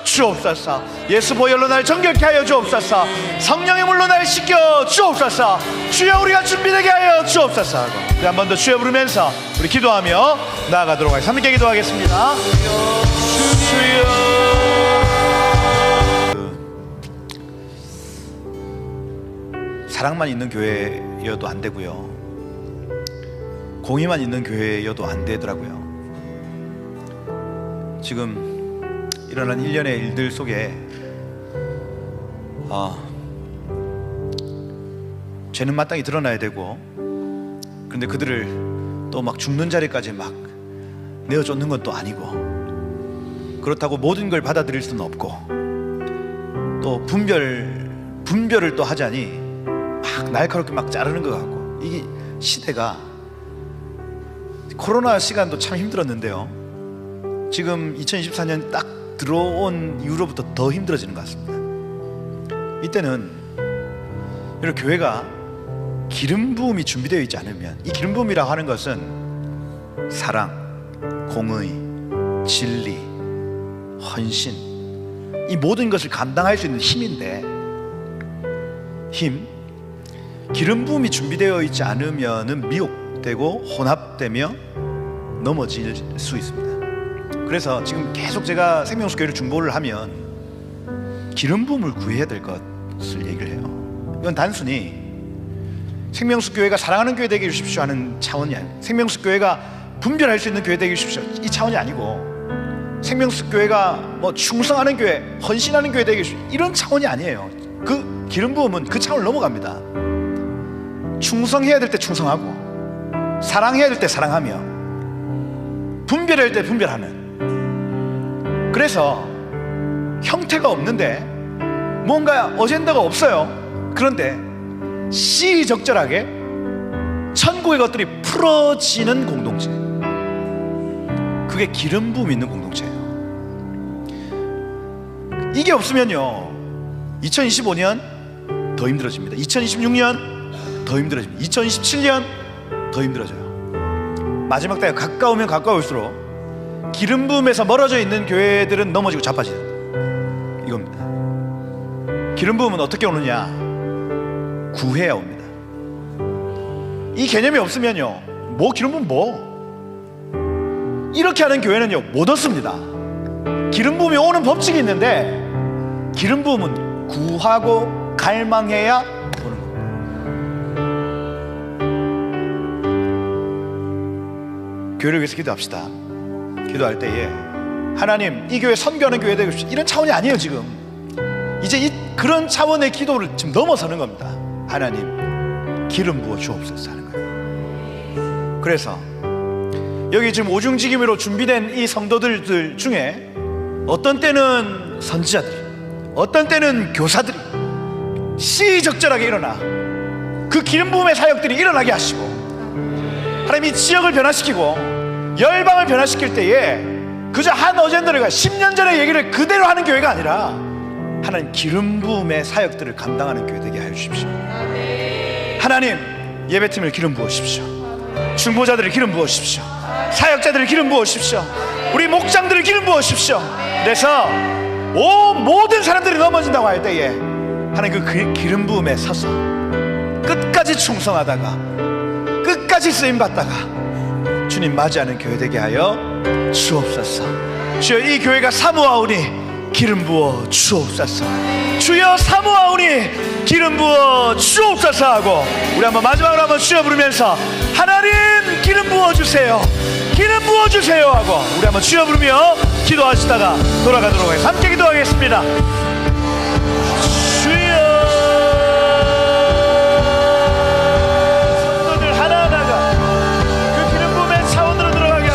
주옵소서. 예수 보혈로 날 정결케 하여 주옵소서. 성령의 물로 날 씻겨 주옵소서. 주여 우리가 준비되게 하여 주옵소서 하고 우리 한 번 더 주여 부르면서 우리 기도하며 나아가도록 하겠습니다. 함께 기도하겠습니다. 주여. 사랑만 있는 교회여도 안 되고요, 공의만 있는 교회여도 안 되더라고요. 지금 일어난 일련의 일들 속에 죄는 마땅히 드러나야 되고, 그런데 그들을 또 막 죽는 자리까지 막 내어쫓는 건 또 아니고, 그렇다고 모든 걸 받아들일 수는 없고, 또 분별을 또 하자니 막 날카롭게 막 자르는 것 같고, 이게 시대가, 코로나 시간도 참 힘들었는데요, 지금 2024년 딱 들어온 이후로부터 더 힘들어지는 것 같습니다. 이때는 이런 교회가 기름 부음이 준비되어 있지 않으면, 이 기름 부음이라고 하는 것은 사랑, 공의, 진리, 헌신, 이 모든 것을 감당할 수 있는 힘인데, 기름 부음이 준비되어 있지 않으면 미혹되고 혼합되며 넘어질 수 있습니다. 그래서 지금 계속 제가 생명수 교회를 중보를 하면 기름 부음을 구해야 될 것을 얘기를 해요. 이건 단순히 생명수 교회가 사랑하는 교회 되게 해주십시오 하는 차원이 아니에요. 생명수 교회가 분별할 수 있는 교회 되게 해주십시오 이 차원이 아니고, 생명수 교회가 뭐 충성하는 교회, 헌신하는 교회 되게 해주십시오 이런 차원이 아니에요. 그 기름 부음은 그 차원을 넘어갑니다. 충성해야 될 때 충성하고, 사랑해야 될 때 사랑하며, 분별할 때 분별하는, 그래서 형태가 없는데 뭔가 어젠다가 없어요. 그런데 시의적절하게 천국의 것들이 풀어지는 공동체, 그게 기름 부음 있는 공동체예요. 이게 없으면요 2025년 더 힘들어집니다. 2026년 더 힘들어집니다. 2027년 더 힘들어져요. 마지막 때가 가까우면 가까울수록 기름 부음에서 멀어져 있는 교회들은 넘어지고 자빠지는 이겁니다. 기름 부음은 어떻게 오느냐? 구해야 옵니다. 이 개념이 없으면요, 뭐 기름 부음 뭐 이렇게 하는 교회는요 못 얻습니다. 기름 부음이 오는 법칙이 있는데, 기름 부음은 구하고 갈망해야 오는 겁니다. 교회를 위해서 기도합시다. 기도할 때에 하나님 이 교회 선교하는 교회 되고 싶습니다 이런 차원이 아니에요. 지금 이제 그런 차원의 기도를 지금 넘어서는 겁니다. 하나님 기름 부어 주옵소서 하는 거예요. 그래서 여기 지금 오중지김으로 준비된 이 성도들 중에 어떤 때는 선지자들이, 어떤 때는 교사들이 시의적절하게 일어나 그 기름 부음의 사역들이 일어나게 하시고, 하나님 이 지역을 변화시키고 열방을 변화시킬 때에 그저 한 어젠다를 10년 전의 얘기를 그대로 하는 교회가 아니라 하나님 기름 부음의 사역들을 감당하는 교회 되게 하여 주십시오. 하나님 예배팀을 기름 부으십시오. 중보자들을 기름 부으십시오. 사역자들을 기름 부으십시오. 우리 목장들을 기름 부으십시오. 그래서 모든 사람들이 넘어진다고 할 때에 하나님 그 기름 부음에 서서 끝까지 충성하다가 끝까지 쓰임받다가 주님 맞이하는 교회 되게 하여 주옵소서. 주여 이 교회가 사모하오니 기름 부어 주옵소서. 주여 사모하오니 기름 부어 주옵소서 하고 우리 한번 마지막으로 한번 주여 부르면서 하나님 기름 부어주세요, 기름 부어주세요 하고 우리 한번 주여 부르며 기도하시다가 돌아가도록 하겠습니다. 함께 기도하겠습니다. 주여. 성도들 하나하나가 그 기름 부음의 차원으로 들어가게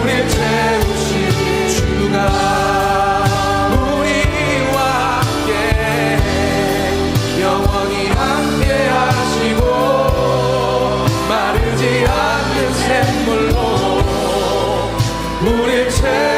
우릴 채우신 주가 우리와 함께 영원히 함께 하시고 마르지 않는 샘물로 우릴 채우신